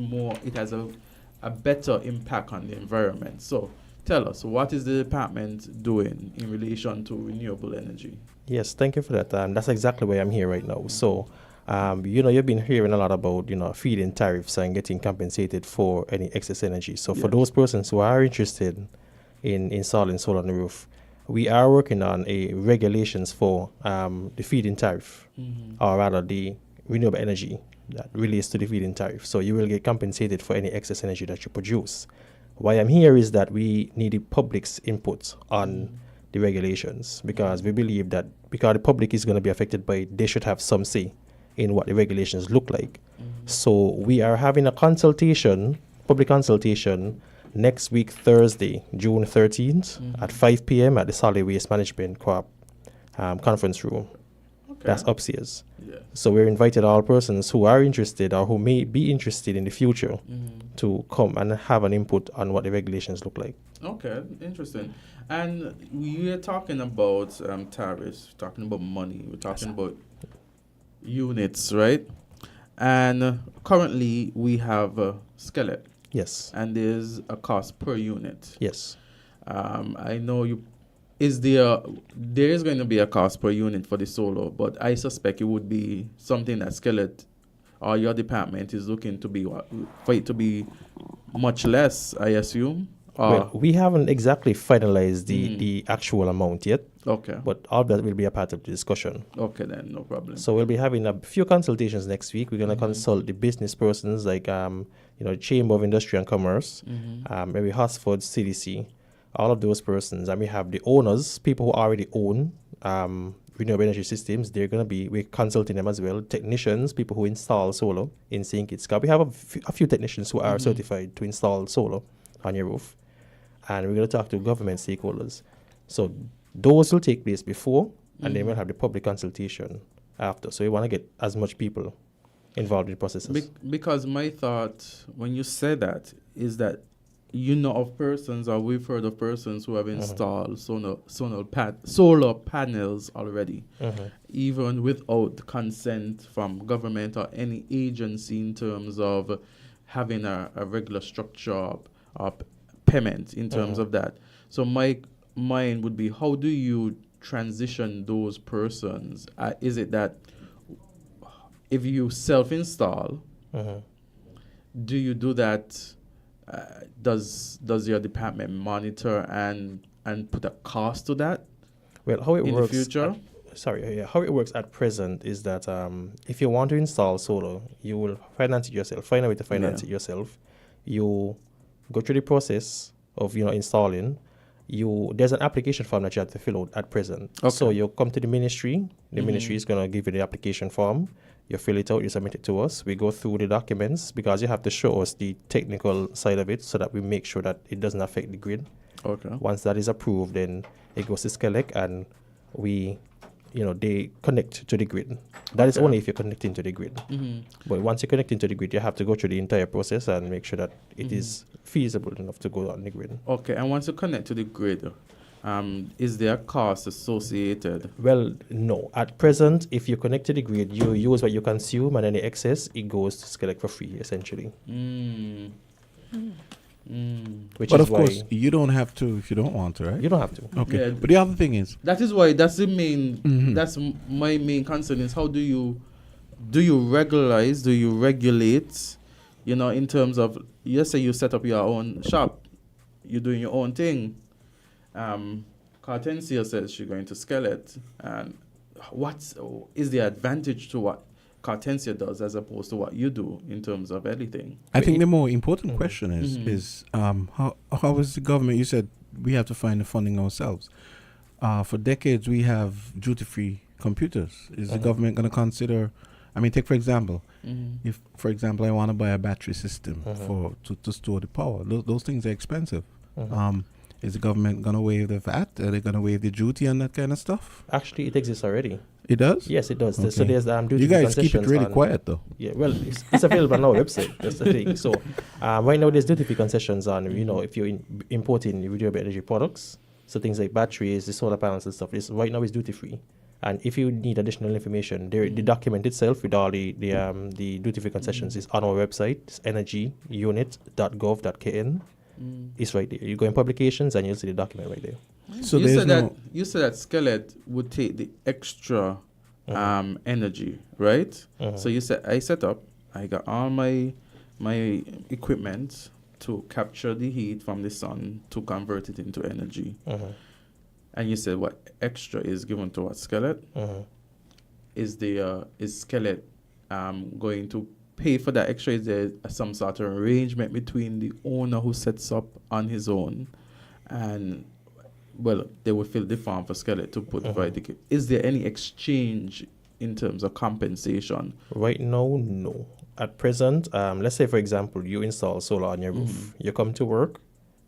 has a better impact on the environment. So tell us, what is the department doing in relation to renewable energy? Yes, thank you for that. That's exactly why I'm here right now. So You've been hearing a lot about, feed-in tariffs and getting compensated for any excess energy. So for those persons who are interested in installing solar on the roof, we are working on a regulations for the feed-in tariff, or rather the renewable energy that relates to the feed-in tariff. So you will get compensated for any excess energy that you produce. Why I'm here is that we need the public's input on the regulations, because we believe that because the public is going to be affected by it, they should have some say in what the regulations look like. So we are having a public consultation, next week, Thursday, June 13th at 5 p.m. at the Solid Waste Management Co-op conference room. Okay. That's upstairs. Yeah. So we're invited all persons who are interested or who may be interested in the future to come and have an input on what the regulations look like. Okay, interesting. And we are talking about tariffs, talking about money, we're talking about units, right? And currently we have a skillet. Yes. And there's a cost per unit. Yes. I know there is going to be a cost per unit for the solar, but I suspect it would be something that skillet or your department is looking to be for it to be much less, I assume. Well, we haven't exactly finalized the actual amount yet. Okay. But all that will be a part of the discussion. Okay, then, no problem. So we'll be having a few consultations next week. We're going to consult the business persons like, Chamber of Industry and Commerce, maybe Hosford, CDC, all of those persons. And we have the owners, people who already own renewable energy systems. We're consulting them as well. Technicians, people who install solar in St. Kitts. We have a few technicians who are certified to install solar on your roof. And we're going to talk to government stakeholders. So those will take place before, and then we'll have the public consultation after. So we want to get as much people involved in the processes. Because my thought, when you say that, is that of persons, or we've heard of persons who have installed solar panels already, even without consent from government or any agency in terms of having a regular structure of payment in terms of that. So my mind would be, how do you transition those persons? Is it that if you self-install, do you do that? Does your department monitor and put a cost to that? Well, how it in works the future? How it works at present is that if you want to install solar, you will finance it yourself. Find a way to finance it yourself. You go through the process of installing. There's an application form that you have to fill out at present. Okay. So you come to the ministry. The ministry is going to give you the application form. You fill it out, you submit it to us. We go through the documents because you have to show us the technical side of it so that we make sure that it doesn't affect the grid. Okay. Once that is approved, then it goes to SCELEC and they connect to the grid. That is only if you're connecting to the grid. But once you're connecting to the grid, you have to go through the entire process and make sure that it is feasible enough to go on the grid. Okay, and once you connect to the grid, is there a cost associated? Well, no. At present, if you connect to the grid, you use what you consume, and any excess, it goes to SCELEC for free, essentially. But of course, you don't have to if you don't want to, right? You don't have to. Okay. Yeah. But the other thing is, that's the main. That's my main concern is how do you regularize? Do you regulate? In terms of, let's say you set up your own shop, you're doing your own thing. Kortensia says she's going to SCELEC, and what is the advantage to what Kortensia does as opposed to what you do in terms of anything? I think the more important question is how is the government? You said we have to find the funding ourselves. For decades, we have duty-free computers. Is the government going to consider? I mean, take for example, if for example I want to buy a battery system to store the power, those things are expensive. Is the government going to waive the VAT? Are they going to waive the duty and that kind of stuff? Actually, it exists already. It does? Yes, it does. Okay. So there's duty. You guys keep it really quiet, though. Yeah, well, it's available on our website. That's the thing. So right now, there's duty-free concessions on, if you're importing renewable energy products, so things like batteries, the solar panels and stuff. Right now, it's duty-free. And if you need additional information, the document itself with all the duty-free concessions is on our website. It's energyunit.gov.kn. It's right there. You go in publications and you'll see the document right there. So you said that SCELEC would take the extra energy, right? So I set up, I got all my equipment to capture the heat from the sun to convert it into energy. And you said what extra is given to what skeleton? Is skeleton going to pay for that extra? Is there some sort of arrangement between the owner who sets up on his own and they will fill the farm for skeleton to put the is there any exchange in terms of compensation? Right now, no. At present, let's say, for example, you install solar on your roof. You come to work,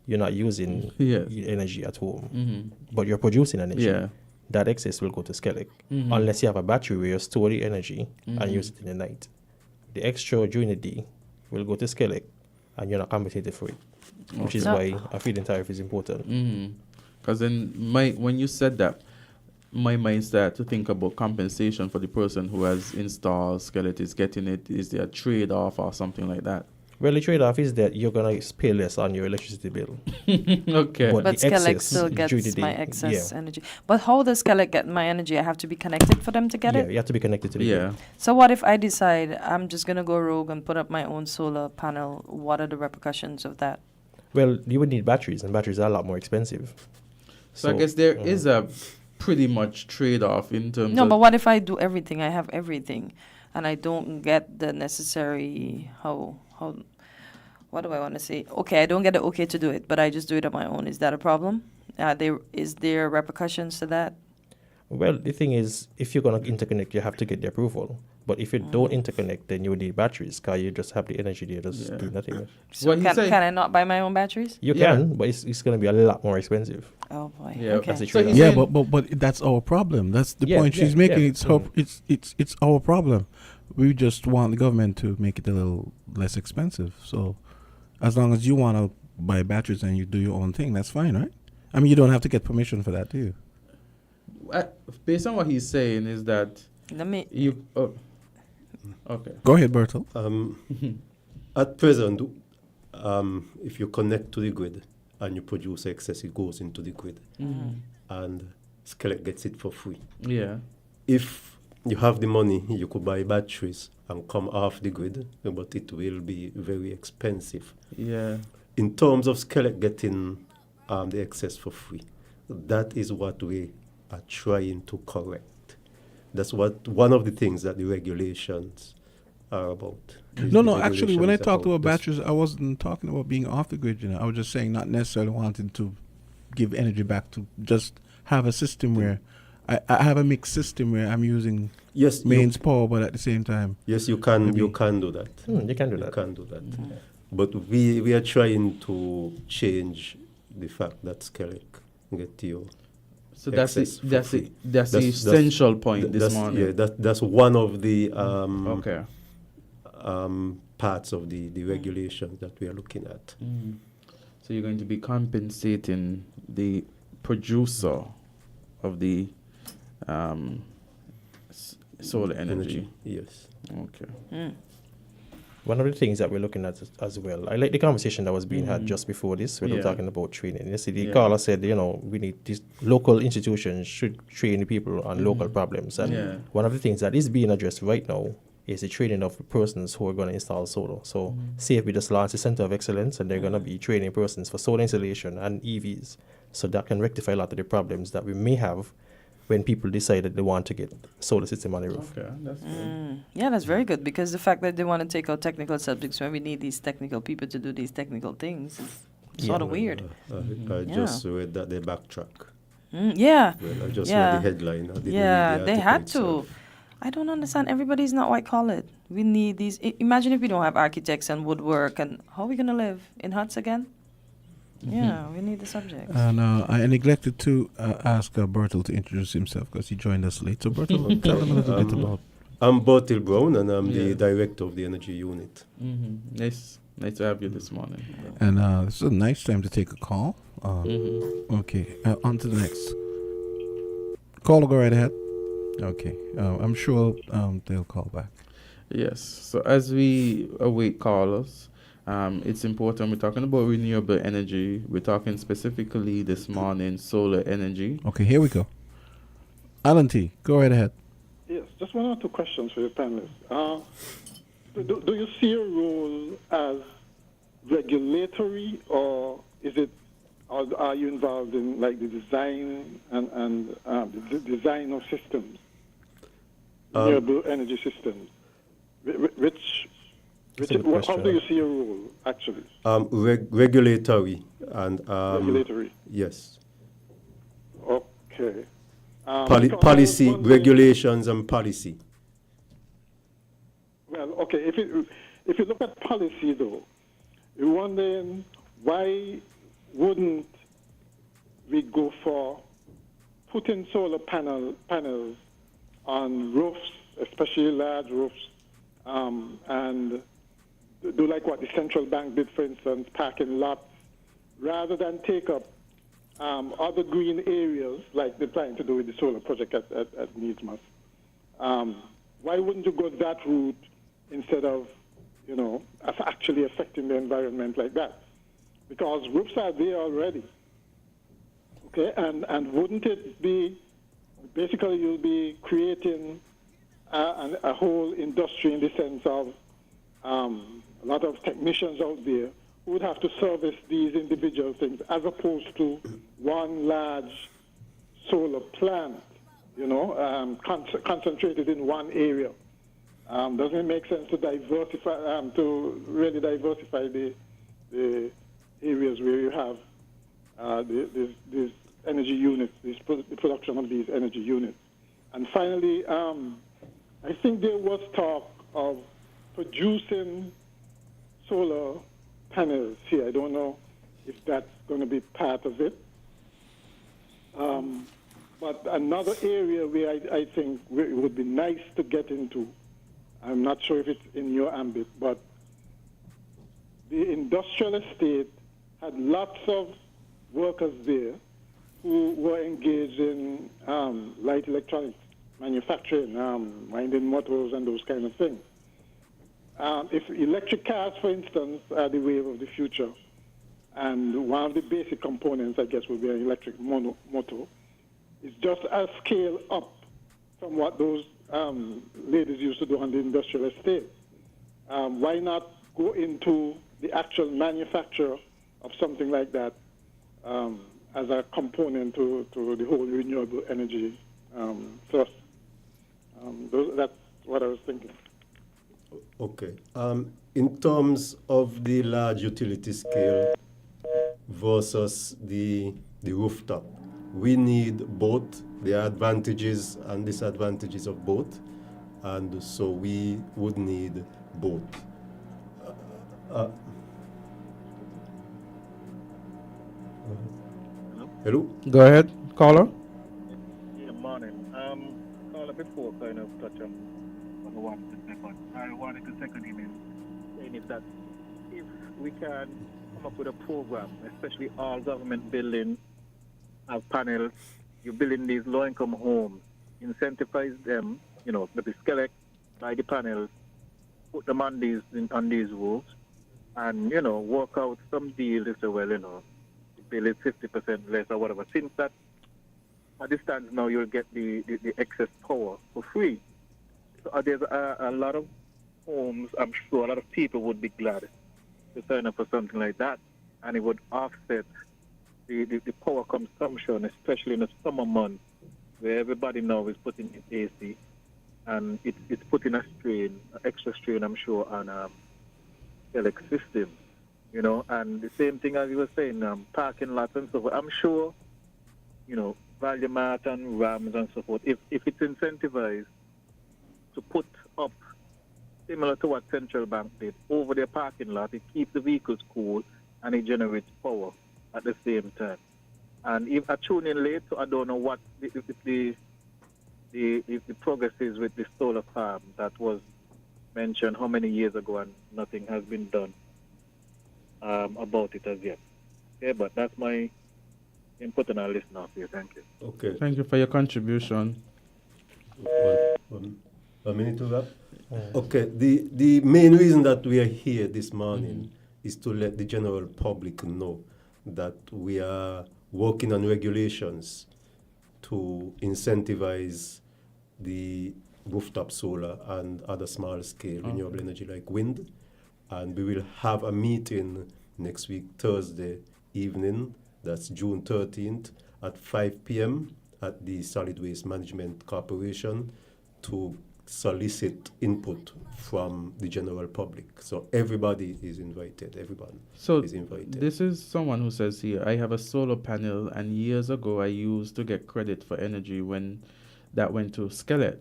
you're not using energy at home, but you're producing energy. Yeah. That excess will go to Skellig, unless you have a battery where you store the energy and use it in the night. The extra during the day will go to Skellig, and you're not compensated for it, which is why a feed-in tariff is important. Because then when you said that, my mind started to think about compensation for the person who has installed skeleton is getting it. Is there a trade-off or something like that? Well, the trade-off is that you're going to pay less on your electricity bill. Okay. But Skellig still gets my excess energy. But how does Skellig get my energy? I have to be connected for them to get it? Yeah, you have to be connected to the grid. So what if I decide I'm just going to go rogue and put up my own solar panel? What are the repercussions of that? Well, you would need batteries, and batteries are a lot more expensive. So I guess there is a pretty much trade-off in terms of... No, but what if I do everything? I have everything, and I don't get the necessary... What do I want to say? Okay, I don't get the okay to do it, but I just do it on my own. Is that a problem? Is there repercussions to that? Well, the thing is, if you're going to interconnect, you have to get the approval. But if you don't interconnect, then you would need batteries, because you just have the energy there, just do nothing. So can I not buy my own batteries? You can, but it's going to be a lot more expensive. Oh boy. Yeah, okay. But that's our problem. That's the point she's making. It's our problem. We just want the government to make it a little less expensive. So as long as you want to buy batteries and you do your own thing, that's fine, right? I mean, you don't have to get permission for that, do you? Based on what he's saying is that okay. Go ahead, Bertel. At present, if you connect to the grid and you produce excess, it goes into the grid, and Skellig gets it for free. Yeah. If you have the money, you could buy batteries and come off the grid, but it will be very expensive. Yeah. In terms of Skellig getting the excess for free, that is what we are trying to correct. That's one of the things that the regulations are about. No, actually, when I talked about batteries, I wasn't talking about being off the grid, I was just saying not necessarily wanting to give energy back, to just have a system where I have a mixed system where I'm using mains power, but at the same time. Yes, you can do that. You can do that. You can do that. But we are trying to change the fact that Skellig get you. So that's the essential point this morning. Yeah, that's one of the parts of the regulations that we are looking at. So you're going to be compensating the producer of the solar energy. Yes. Okay. One of the things that we're looking at as well, I like the conversation that was being had just before this, when we were talking about training. Yesterday, Carla said, we need these local institutions should train the people on local problems. And one of the things that is being addressed right now is the training of persons who are going to install solar. So, say we just launched a Center of Excellence, and they're going to be training persons for solar installation and EVs. So that can rectify a lot of the problems that we may have when people decide that they want to get solar system on the roof. Okay, that's good. Yeah, that's very good, because the fact that they want to take out technical subjects when we need these technical people to do these technical things is sort of weird. I just read that they backtrack. Yeah. Well, I just read the headline. They had to. I don't understand. Everybody's not white collared. We need these. Imagine if we don't have architects and woodwork, and how are we going to live? In huts again? Yeah, we need the subjects. And I neglected to ask Bertel to introduce himself because he joined us late. So Bertel, tell him a little bit about. I'm Bertel Brown, and I'm the director of the energy unit. Nice to have you this morning. And this is a nice time to take a call. Okay, on to the next. Caller, go right ahead. Okay, I'm sure they'll call back. Yes, so as we await callers, it's important. We're talking about renewable energy. We're talking specifically this morning solar energy. Okay, here we go. Alan T, go right ahead. Yes, just one or two questions for your panelists. Do you see a role as regulatory, or are you involved in like the design and the design of systems, renewable energy systems? How do you see your role actually? Regulatory and regulatory. Yes. Okay. Policy, regulations, and policy. Well, okay. If you look at policy, though, you're wondering why wouldn't we go for putting solar panels on roofs, especially large roofs, and do like what the central bank did, for instance, parking lots, rather than take up other green areas like they're trying to do with the solar project at Needmouth. Why wouldn't you go that route instead of, actually affecting the environment like that? Because roofs are there already. Okay, and wouldn't it be, basically you'll be creating a whole industry in the sense of a lot of technicians out there who would have to service these individual things as opposed to one large solar plant, concentrated in one area. Doesn't it make sense to diversify, to really diversify the areas where you have these energy units, the production of these energy units? And finally, I think there was talk of producing solar panels here. I don't know if that's going to be part of it. But another area where I think it would be nice to get into, I'm not sure if it's in your ambit, but the industrial estate had lots of workers there who were engaged in light electronics manufacturing, winding motors and those kind of things. If electric cars, for instance, are the wave of the future, and one of the basic components, I guess, will be an electric motor, it's just a scale up from what those ladies used to do on the industrial estate. Why not go into the actual manufacture of something like that as a component to the whole renewable energy thrust? That's what I was thinking. Okay. In terms of the large utility scale versus the rooftop, we need both. There are advantages and disadvantages of both, and so we would need both. Hello? Go ahead, caller. Yeah, morning. Caller, before kind of touch on the one second, I wanted to second him in saying is that if we can come up with a program, especially all government buildings have panels, you're building these low-income homes, incentivize them, maybe select by the panels, put them on these roofs, and work out some deal to say, well, bill is 50% less or whatever. Since that at this time now you'll get the excess power for free. So there's a lot of homes, I'm sure a lot of people would be glad to sign up for something like that, and it would offset the power consumption, especially in the summer months where everybody now is putting in AC, and it's putting a strain, extra strain, I'm sure, on electric system, and the same thing as you were saying, parking lots and so forth. I'm sure, Value Mart and Rams and so forth, if it's incentivized to put up, similar to what Central Bank did, over their parking lot, it keeps the vehicles cool and it generates power at the same time. And if I tune in late, so I don't know what the progress is with the solar farm that was mentioned how many years ago, and nothing has been done about it as yet. Okay, but that's my input, and I'll listen off here. Thank you. Okay. Thank you for your contribution. 1 minute to wrap. Okay. The main reason that we are here this morning is to let the general public know that we are working on regulations to incentivize the rooftop solar and other small-scale renewable energy like wind. And we will have a meeting next week, Thursday evening, that's June 13th, at 5 p.m. at the Solid Waste Management Corporation to solicit input from the general public. So everybody is invited, everyone is invited. This is someone who says here, I have a solar panel and years ago I used to get credit for energy when that went to Skelet.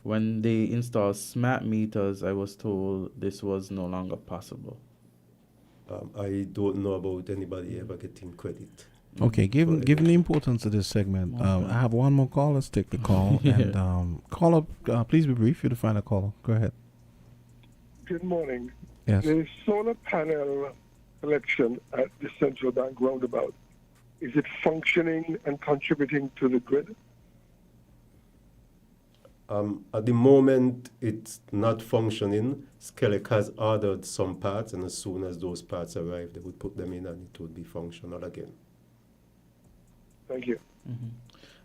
When they installed smart meters, I was told this was no longer possible. I don't know about anybody ever getting credit. Okay, given the importance of this segment, I have one more call. Let's take the call. And call up, please be brief. You're the final caller. Go ahead. Good morning. Yes. The solar panel collection at the Central Bank roundabout, is it functioning and contributing to the grid? At the moment, it's not functioning. Skelec has ordered some parts, and as soon as those parts arrive, they would put them in and it would be functional again. Thank you. Mm-hmm.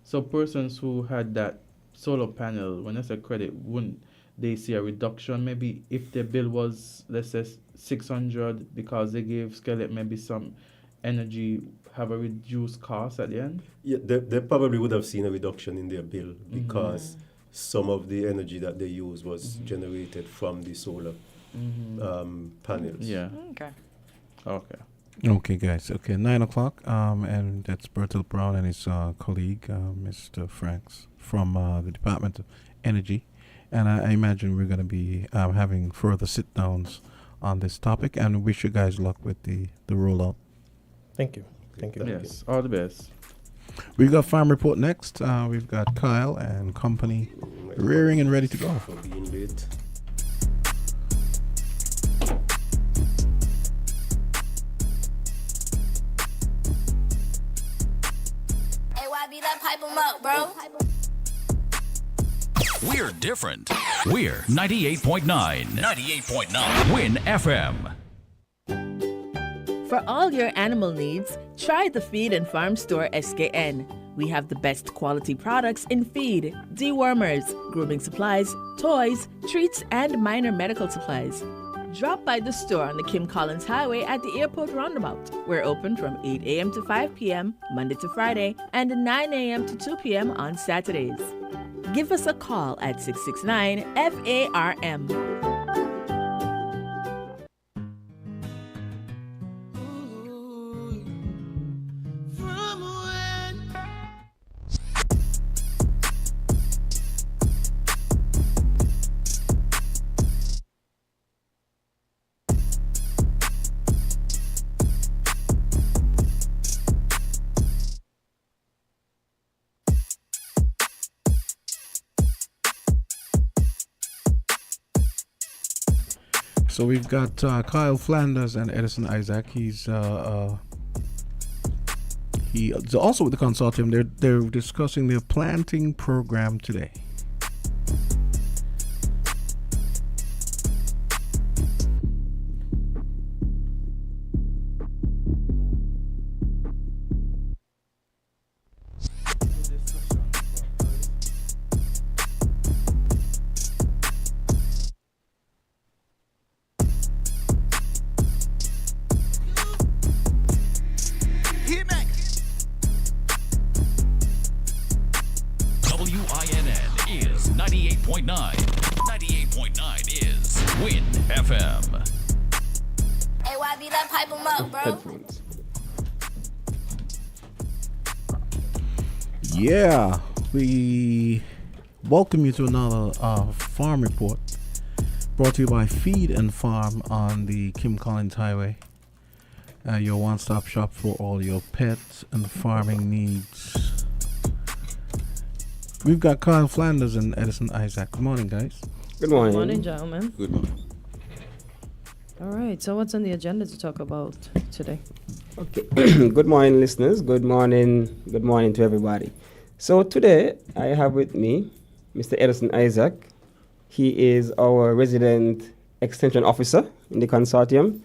So persons who had that solar panel, when I say credit, wouldn't they see a reduction? Maybe if their bill was, let's say, 600 because they gave Skelet maybe some energy, have a reduced cost at the end? Yeah, they probably would have seen a reduction in their bill because some of the energy that they use was generated from the solar panels. Yeah. Okay. Okay. Okay, guys. Okay, 9 o'clock. And that's Bertil Brown and his colleague, Mr. Franks, from the Department of Energy. And I imagine we're going to be having further sit-downs on this topic. And wish you guys luck with the rollout. Thank you. Thank you. Yes, all the best. We've got Farm Report next. We've got Kyle and company rearing and ready to go. For being late. Pipe 'em up, bro. We're different. We're 98.9. 98.9. Win FM. For all your animal needs, try the Feed and Farm Store SKN. We have the best quality products in feed, dewormers, grooming supplies, toys, treats, and minor medical supplies. Drop by the store on the Kim Collins Highway at the airport roundabout. We're open from 8 a.m. to 5 p.m. Monday to Friday and 9 a.m. to 2 p.m. on Saturdays. Give us a call at 669-FARM. So we've got Kyle Flanders and Edison Isaac. He's also with the consortium. They're discussing their planting program today. WINN is 98.9. 98.9 is Win FM. Hey, YB, that pipe 'em up, bro. Headphones. Yeah, we welcome you to another farm report brought to you by Feed and Farm on the Kim Collins Highway. Your one-stop shop for all your pets and farming needs. We've got Kyle Flanders and Edison Isaac. Good morning, guys. Good morning. Good morning, gentlemen. Good morning. All right, so what's on the agenda to talk about today? Okay. Good morning, listeners. Good morning to everybody. So today I have with me Mr. Edison Isaac. He is our resident extension officer in the consortium,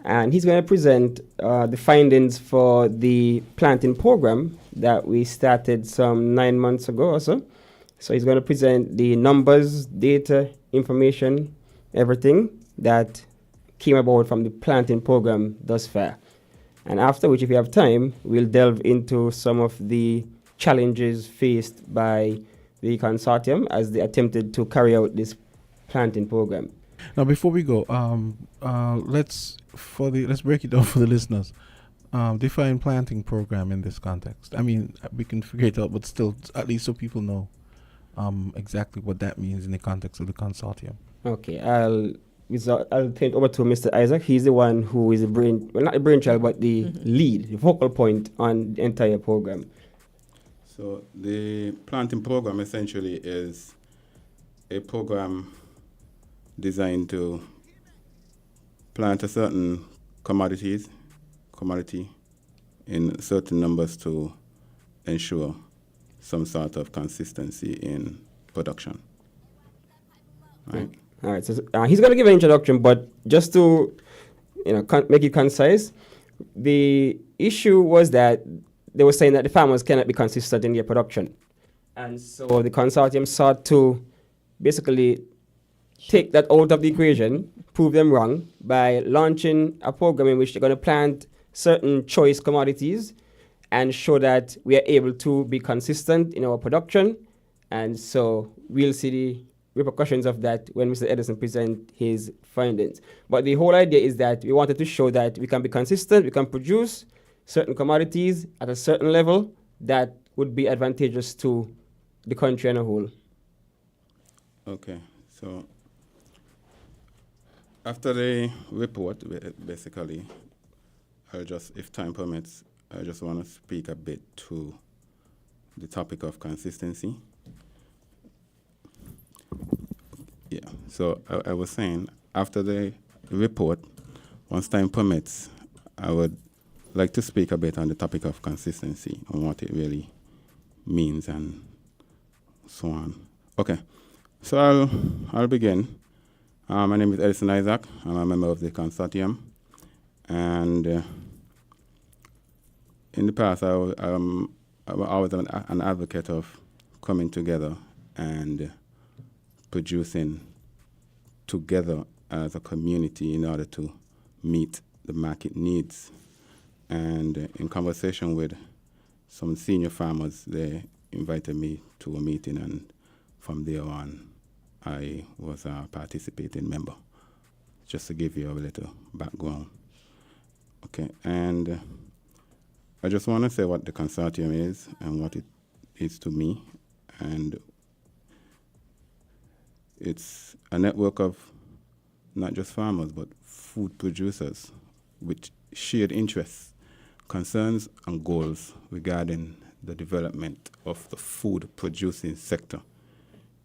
and he's going to present the findings for the planting program that we started some 9 months ago or so. So he's going to present the numbers, data, information, everything that came about from the planting program thus far. And after which, if you have time, we'll delve into some of the challenges faced by the consortium as they attempted to carry out this planting program. Now, before we go, let's break it down for the listeners. Define planting program in this context. I mean, we can figure it out, but still, at least so people know exactly what that means in the context of the consortium. Okay, I'll turn it over to Mr. Isaac. He's the one who is not the brainchild, but the lead, the focal point on the entire program. So the planting program essentially is a program designed to plant a certain commodity in certain numbers to ensure some sort of consistency in production. Right? All right. So he's going to give an introduction, but just to make it concise, the issue was that they were saying that the farmers cannot be consistent in their production, and so the consortium sought to basically take that out of the equation, prove them wrong by launching a program in which they're going to plant certain choice commodities and show that we are able to be consistent in our production. And so we'll see the repercussions of that when Mr. Edison presents his findings. But the whole idea is that we wanted to show that we can be consistent, we can produce certain commodities at a certain level that would be advantageous to the country as a whole. Okay, so after the report, basically, if time permits, I just want to speak a bit to the topic of consistency. Yeah, so I was saying, after the report, once time permits, I would like to speak a bit on the topic of consistency and what it really means and so on. Okay, so I'll begin. My name is Edison Isaac. I'm a member of the consortium, and in the past, I was an advocate of coming together and producing together as a community in order to meet the market needs. And in conversation with some senior farmers, they invited me to a meeting, and from there on, I was a participating member, just to give you a little background. Okay, and I just want to say what the consortium is and what it is to me. And it's a network of not just farmers, but food producers with shared interests, concerns, and goals regarding the development of the food producing sector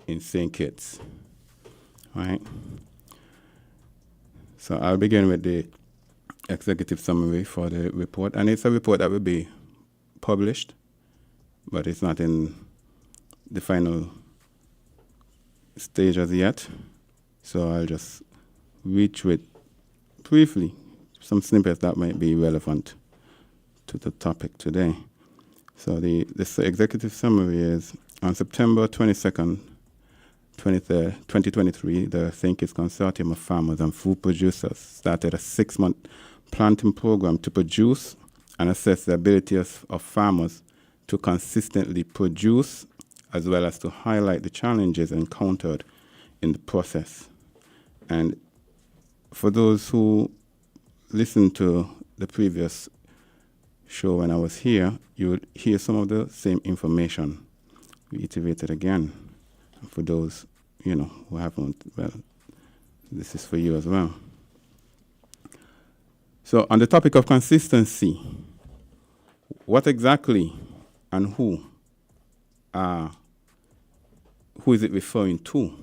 in St. Kitts. Right? So I'll begin with the executive summary for the report, and it's a report that will be published, but it's not in the final stage as yet. So I'll just read through it briefly, some snippets that might be relevant to the topic today. So this executive summary is, on September 22nd, 2023, the St. Kitts Consortium of Farmers and Food Producers started a 6-month planting program to produce and assess the ability of farmers to consistently produce, as well as to highlight the challenges encountered in the process. And for those who listened to the previous show when I was here, you would hear some of the same information reiterated again. And for those, who haven't, well, this is for you as well. So on the topic of consistency, what exactly and who is it referring to?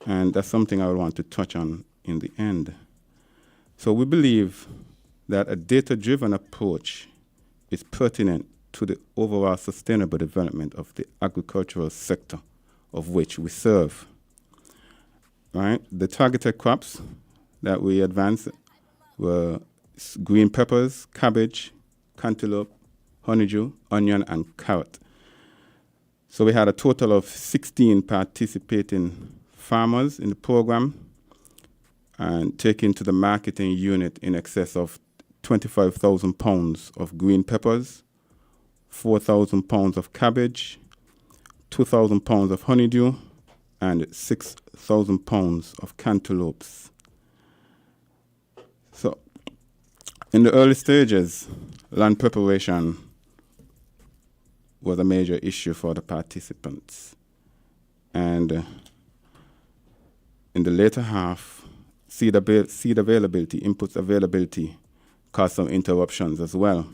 And that's something I would want to touch on in the end. So we believe that a data-driven approach is pertinent to the overall sustainable development of the agricultural sector of which we serve. Right? The targeted crops that we advanced were green peppers, cabbage, cantaloupe, honeydew, onion, and carrot. So we had a total of 16 participating farmers in the program and taking to the marketing unit in excess of 25,000 pounds of green peppers, 4,000 pounds of cabbage, 2,000 pounds of honeydew, and 6,000 pounds of cantaloupes. So in the early stages, land preparation was a major issue for the participants. And in the later half, seed availability, inputs availability caused some interruptions as well.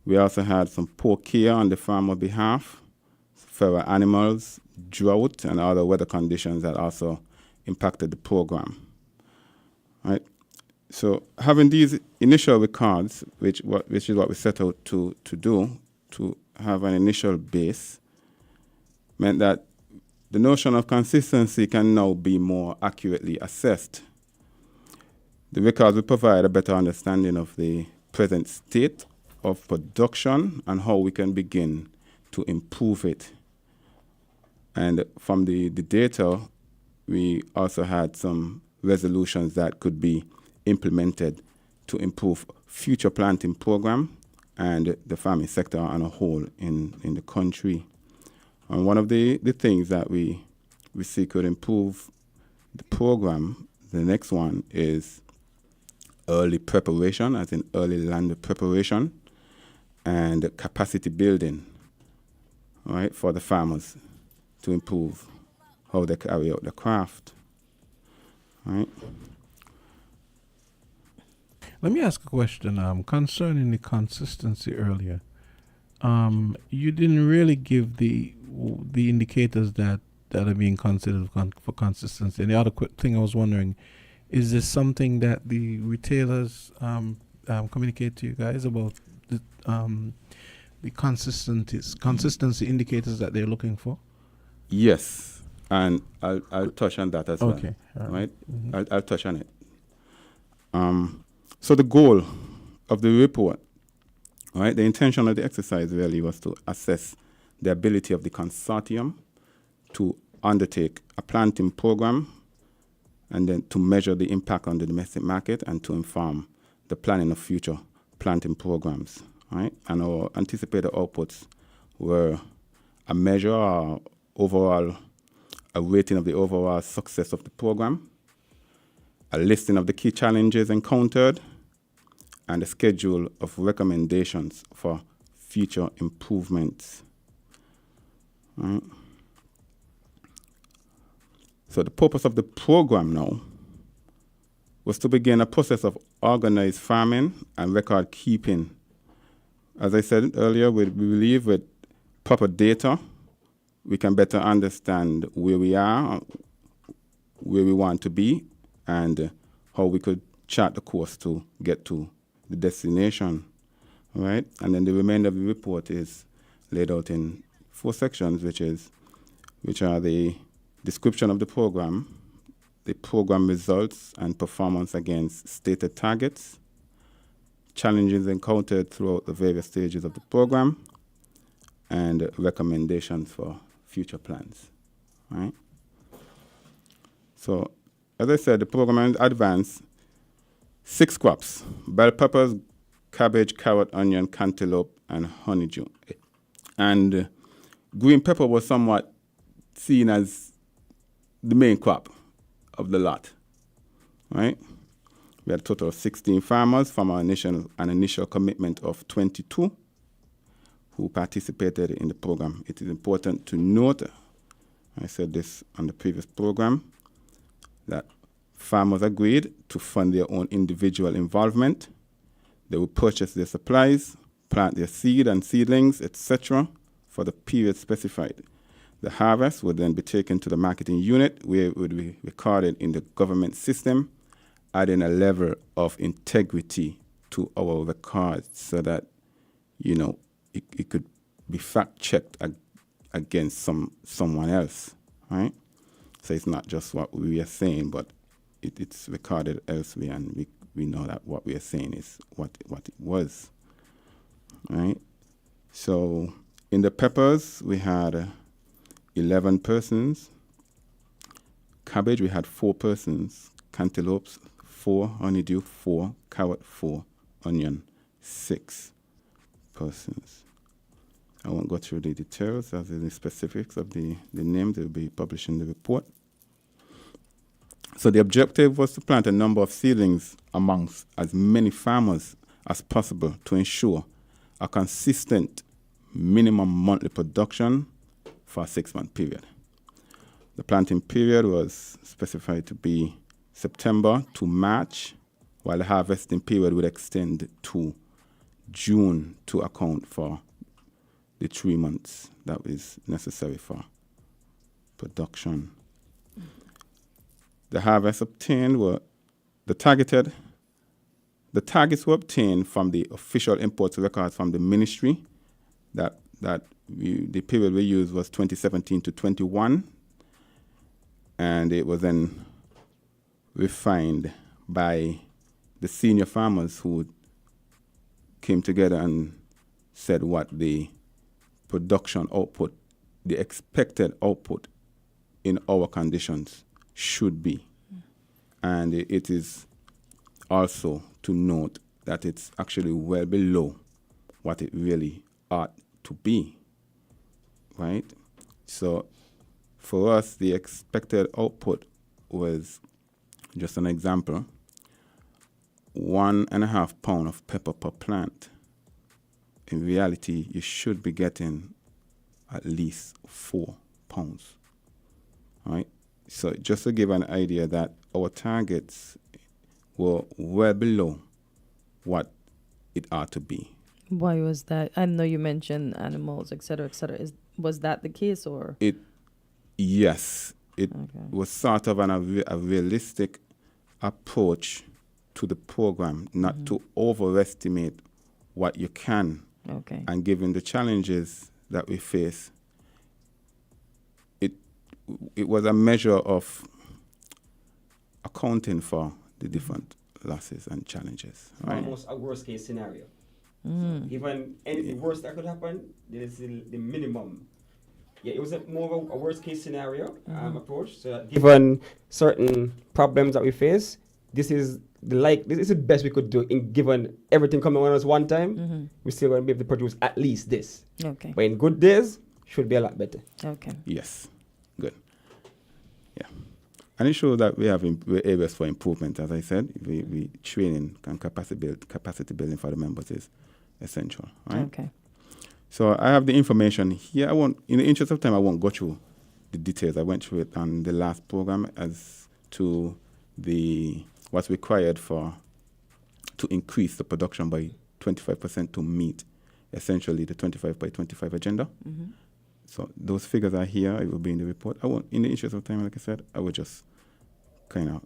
We also had some poor care on the farmer behalf, feral animals, drought, and other weather conditions that also impacted the program. Right? So having these initial records, which is what we set out to do, to have an initial base, meant that the notion of consistency can now be more accurately assessed. The records will provide a better understanding of the present state of production and how we can begin to improve it. And from the data, we also had some resolutions that could be implemented to improve future planting program and the farming sector on a whole in the country. And one of the things that we see could improve the program, the next one is early preparation, as in early land preparation, and capacity building, right, for the farmers to improve how they carry out the craft. Right. Let me ask a question concerning the consistency earlier. You didn't really give the indicators that are being considered for consistency. And the other thing I was wondering, is this something that the retailers communicate to you guys about the consistency indicators that they're looking for? Yes, and I'll touch on that as well. Okay, right? Mm-hmm. I'll touch on it. So the goal of the report, right, the intention of the exercise really was to assess the ability of the consortium to undertake a planting program and then to measure the impact on the domestic market and to inform the planning of future planting programs, right? And our anticipated outputs were a measure or overall, a rating of the overall success of the program, a listing of the key challenges encountered, and a schedule of recommendations for future improvements. Right. So the purpose of the program now was to begin a process of organized farming and record keeping. As I said earlier, we believe with proper data, we can better understand where we are, where we want to be, and how we could chart the course to get to the destination, right? And then the remainder of the report is laid out in 4 sections, which are the description of the program, the program results and performance against stated targets, challenges encountered throughout the various stages of the program, and recommendations for future plans, right? So, as I said, the program advanced 6 crops: bell peppers, cabbage, carrot, onion, cantaloupe, and honeydew. And green pepper was somewhat seen as the main crop of the lot, right? We had a total of 16 farmers from an initial commitment of 22 who participated in the program. It is important to note, I said this on the previous program, that farmers agreed to fund their own individual involvement. They would purchase their supplies, plant their seed and seedlings, etc., for the period specified. The harvest would then be taken to the marketing unit, where it would be recorded in the government system, adding a level of integrity to our records so that, you know, it could be fact-checked against someone else, right? So it's not just what we are saying, but it's recorded elsewhere, and we know that what we are saying is what it was, right? So in the peppers, we had 11 persons. Cabbage, we had 4 persons. Cantaloupes, 4. Honeydew, 4. Carrot, 4. Onion, 6 persons. I won't go through the details as the specifics of the names. They will be published in the report. So the objective was to plant a number of seedlings amongst as many farmers as possible to ensure a consistent minimum monthly production for a 6-month period. The planting period was specified to be September to March, while the harvesting period would extend to June to account for the 3 months that is necessary for production. The harvest obtained were the targets were obtained from the official imports records from the ministry. The period we used was 2017 to 21, and it was then refined by the senior farmers who came together and said what the production output, the expected output in our conditions should be. And it is also to note that it's actually well below what it really ought to be, right? So for us, the expected output was, just an example, 1.5 pound of pepper per plant. In reality, you should be getting at least 4 pounds, right? So just to give an idea that our targets were well below what it ought to be. Why was that? I know you mentioned animals, et cetera, et cetera. Was that the case, or? Yes, it was sort of a realistic approach to the program, not to overestimate what you can. Okay. And given the challenges that we face, it was a measure of accounting for the different losses and challenges. Right? Almost a worst case scenario. So even anything worse that could happen, this is the minimum. Yeah, it was more of a worst case scenario approach. So that given certain problems that we face, this is the best we could do. In given everything coming on us one time, we're still going to be able to produce at least this. Okay. But in good days, should be a lot better. Okay. Yes. Good. Yeah. And it shows that we have areas for improvement. As I said, we training and capacity building for the members is essential. Right? Okay. So I have the information here. In the interest of time, I won't go through the details. I went through it on the last program as to what's required to increase the production by 25% to meet essentially the 25 by 25 agenda. So those figures are here. It will be in the report. In the interest of time, like I said, I will just kind of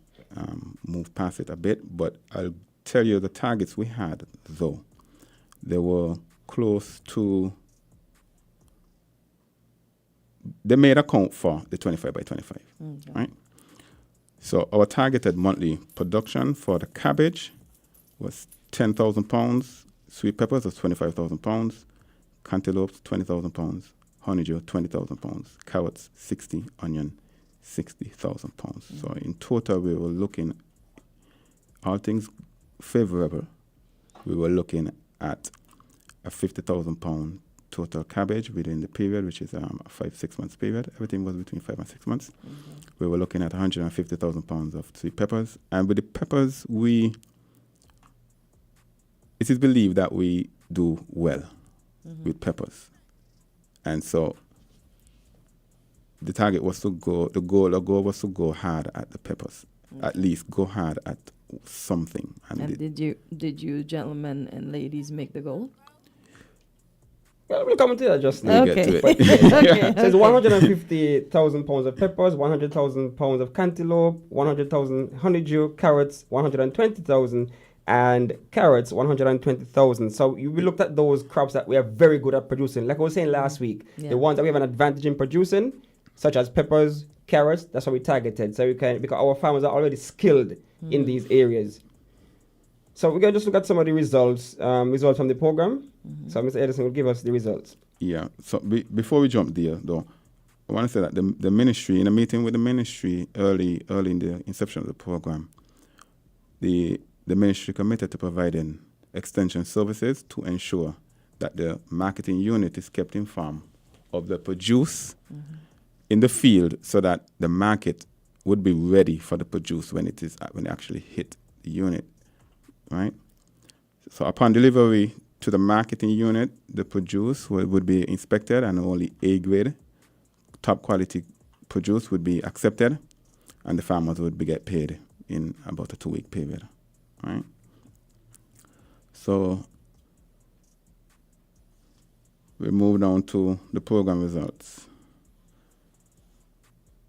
move past it a bit. But I'll tell you the targets we had, though. They were close to. They made account for the 25 by 25, right? So our targeted monthly production for the cabbage was 10,000 pounds. Sweet peppers was 25,000 pounds. Cantaloupes, 20,000 pounds. Honeydew, 20,000 pounds. Carrots, 60. Onion, 60,000 pounds. So in total, we were looking, all things favorable, we were looking at a 50,000 pound total cabbage within the period, which is a 5-6 months period. Everything was between 5 and 6 months. We were looking at 150,000 pounds of sweet peppers. And with the peppers, it is believed that we do well with peppers. And so the target was the goal was to go hard at the peppers, at least go hard at something. And did you gentlemen and ladies make the goal? Well, we'll come to that just now. Okay. So it's 150,000 pounds of peppers, 100,000 pounds of cantaloupe, 100,000 honeydew, carrots, 120,000, and carrots, 120,000. So we looked at those crops that we are very good at producing. Like I was saying last week, the ones that we have an advantage in producing, such as peppers, carrots, that's what we targeted. So because our farmers are already skilled in these areas. So we're going to just look at some of the results from the program. So Mr. Edison will give us the results. Yeah. So before we jump there, though, I want to say that the ministry, in a meeting with the ministry early in the inception of the program, the ministry committed to providing extension services to ensure that the marketing unit is kept informed of the produce in the field, so that the market would be ready for the produce when it actually hit the unit, right? So upon delivery to the marketing unit, the produce would be inspected, and only A grade, top quality produce would be accepted, and the farmers would get paid in about a 2-week period, right? So we move down to the program results.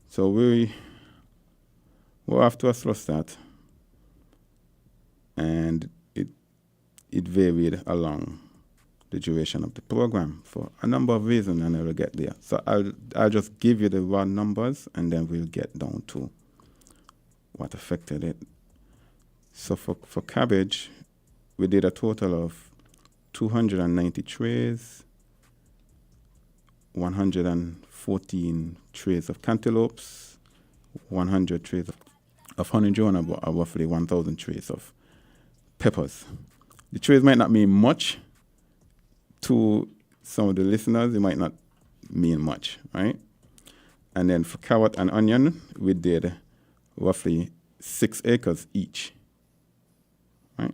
So we're off to a slow start, and it varied along the duration of the program for a number of reasons, and I will get there. So I'll just give you the raw numbers, and then we'll get down to what affected it. So for cabbage, we did a total of 290 trays, 114 trays of cantaloupes, 100 trays of honeydew, and roughly 1,000 trays of peppers. The trays might not mean much to some of the listeners. It might not mean much, right? And then for carrot and onion, we did roughly 6 acres each, right?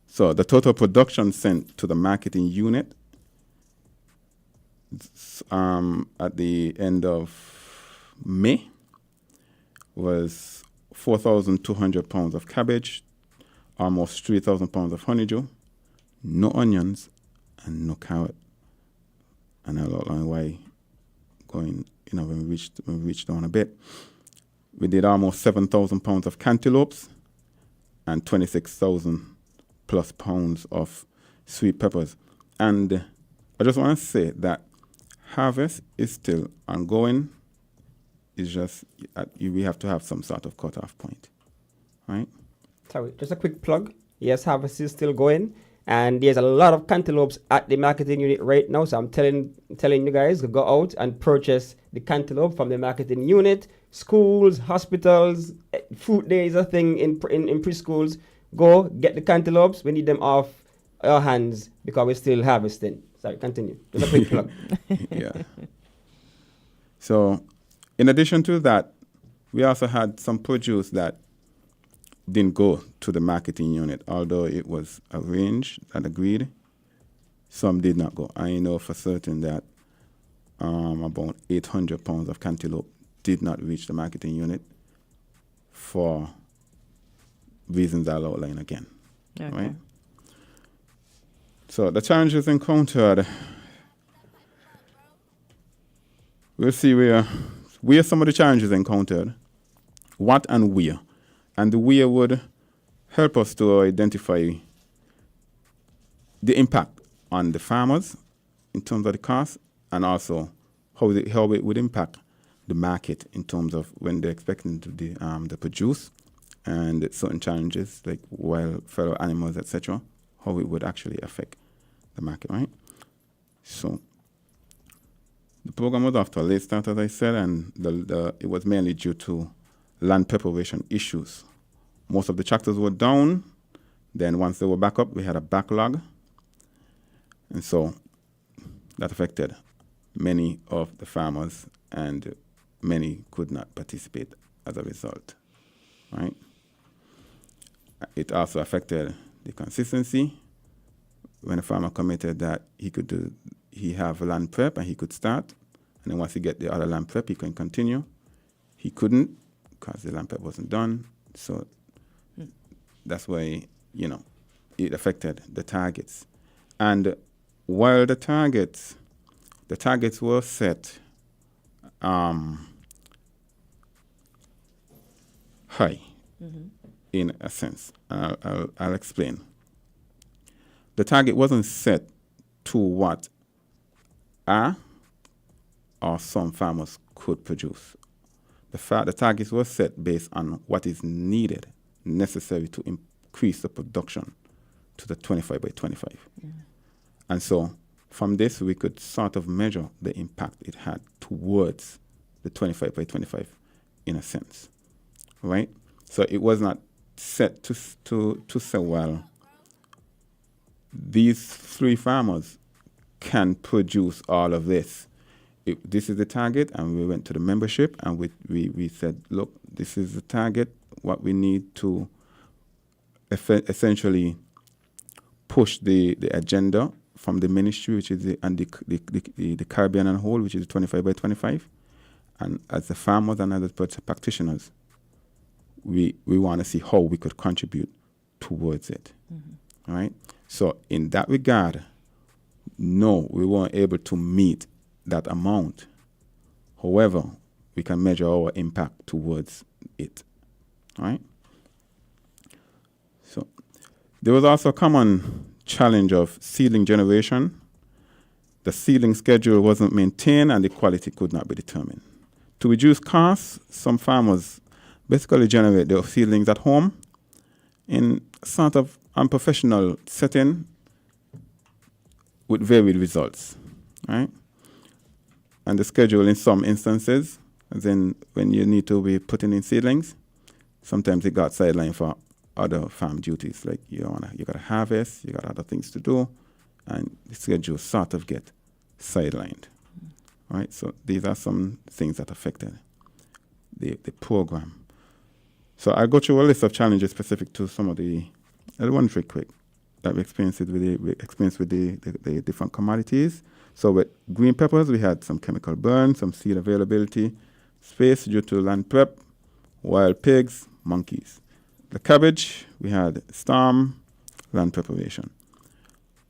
So the total production sent to the marketing unit at the end of May was 4,200 pounds of cabbage, almost 3,000 pounds of honeydew, no onions, and no carrot. And I'll outline why when we reached down a bit. We did almost 7,000 pounds of cantaloupes and 26,000 plus pounds of sweet peppers. And I just want to say that harvest is still ongoing. It's just we have to have some sort of cutoff point, right? Sorry, just a quick plug. Yes, harvest is still going, and there's a lot of cantaloupes at the marketing unit right now. So I'm telling you guys to go out and purchase the cantaloupe from the marketing unit. Schools, hospitals, fruit day is a thing in preschools. Go get the cantaloupes. We need them off our hands because we're still harvesting. Sorry, continue. Just a quick plug. Yeah. So, in addition to that, we also had some produce that didn't go to the marketing unit, although it was arranged and agreed. Some did not go. I know for certain that about 800 pounds of cantaloupe did not reach the marketing unit for reasons I'll outline again. Okay. Right? So the challenges encountered, we'll see where some of the challenges encountered, what and where. And the where would help us to identify the impact on the farmers in terms of the cost, and also how it would impact the market in terms of when they're expecting to produce, and certain challenges like wild fellow animals, etc., how it would actually affect the market, right? So the program was off to a late start, as I said, and it was mainly due to land preparation issues. Most of the tractors were down. Then once they were back up, we had a backlog. And so that affected many of the farmers, and many could not participate as a result, right? It also affected the consistency. When a farmer committed that he have a land prep and he could start, and then once he get the other land prep, he can continue. He couldn't because the land prep wasn't done. So that's why, it affected the targets. And while the targets were set high, in a sense, I'll explain. The target wasn't set to what or some farmers could produce. The targets were set based on what is necessary to increase the production to the 25 by 25. Yeah. And so from this, we could sort of measure the impact it had towards the 25 by 25, in a sense, right? So it was not set to say, well, these 3 farmers can produce all of this. This is the target, and we went to the membership, and we said, look, this is the target, what we need to essentially push the agenda from the ministry, which is the Caribbean and whole, which is 25 by 25. And as the farmers and as the practitioners, we want to see how we could contribute towards it. All right? So in that regard, no, we weren't able to meet that amount. However, we can measure our impact towards it. All right? So there was also a common challenge of seedling generation. The seedling schedule wasn't maintained and the quality could not be determined. To reduce costs, some farmers basically generate their seedlings at home in sort of unprofessional setting with varied results, right? And the schedule in some instances, as in when you need to be putting in seedlings, sometimes it got sidelined for other farm duties, like you got to harvest, you got other things to do, and the schedule sort of get sidelined, right? So these are some things that affected the program. So I'll go through a list of challenges specific to some of the one very quick that we experienced with the different commodities. So with green peppers, we had some chemical burn, some seed availability, space due to land prep, wild pigs, monkeys. The cabbage, we had storm, land preparation.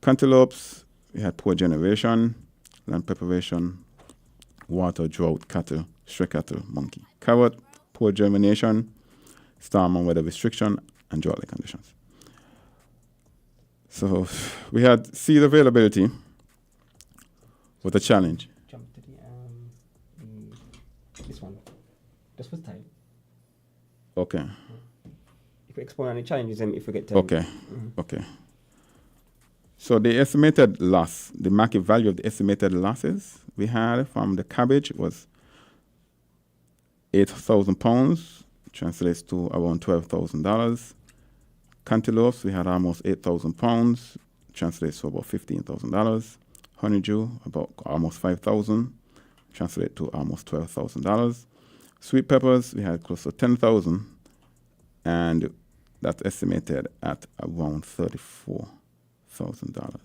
Cantaloupes, we had poor generation, land preparation, water, drought, cattle, stray cattle, monkey. Carrot, poor germination, storm and weather restriction, and drought-like conditions. So we had seed availability with a challenge. Jump to this one. Just for time. Okay. If we explore any challenges and if we get time. Okay. Okay. So the estimated loss, the market value of the estimated losses we had from the cabbage was 8,000 pounds, translates to around $12,000. Cantaloupes, we had almost 8,000 pounds, translates to about $15,000. Honeydew, about almost 5,000, translates to almost $12,000. Sweet peppers, we had close to 10,000, and that's estimated at around $34,000.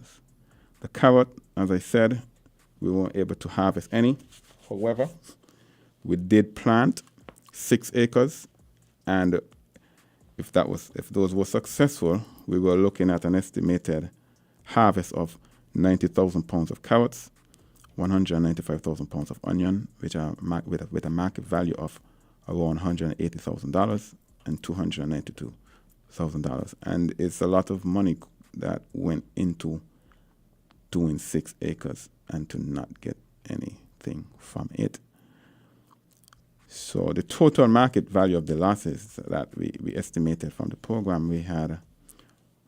The carrot, as I said, we weren't able to harvest any. However, we did plant 6 acres, and if those were successful, we were looking at an estimated harvest of 90,000 pounds of carrots, 195,000 pounds of onion, which are with a market value of around $180,000 and $292,000. And it's a lot of money that went into doing 6 acres and to not get anything from it. So the total market value of the losses that we estimated from the program, we had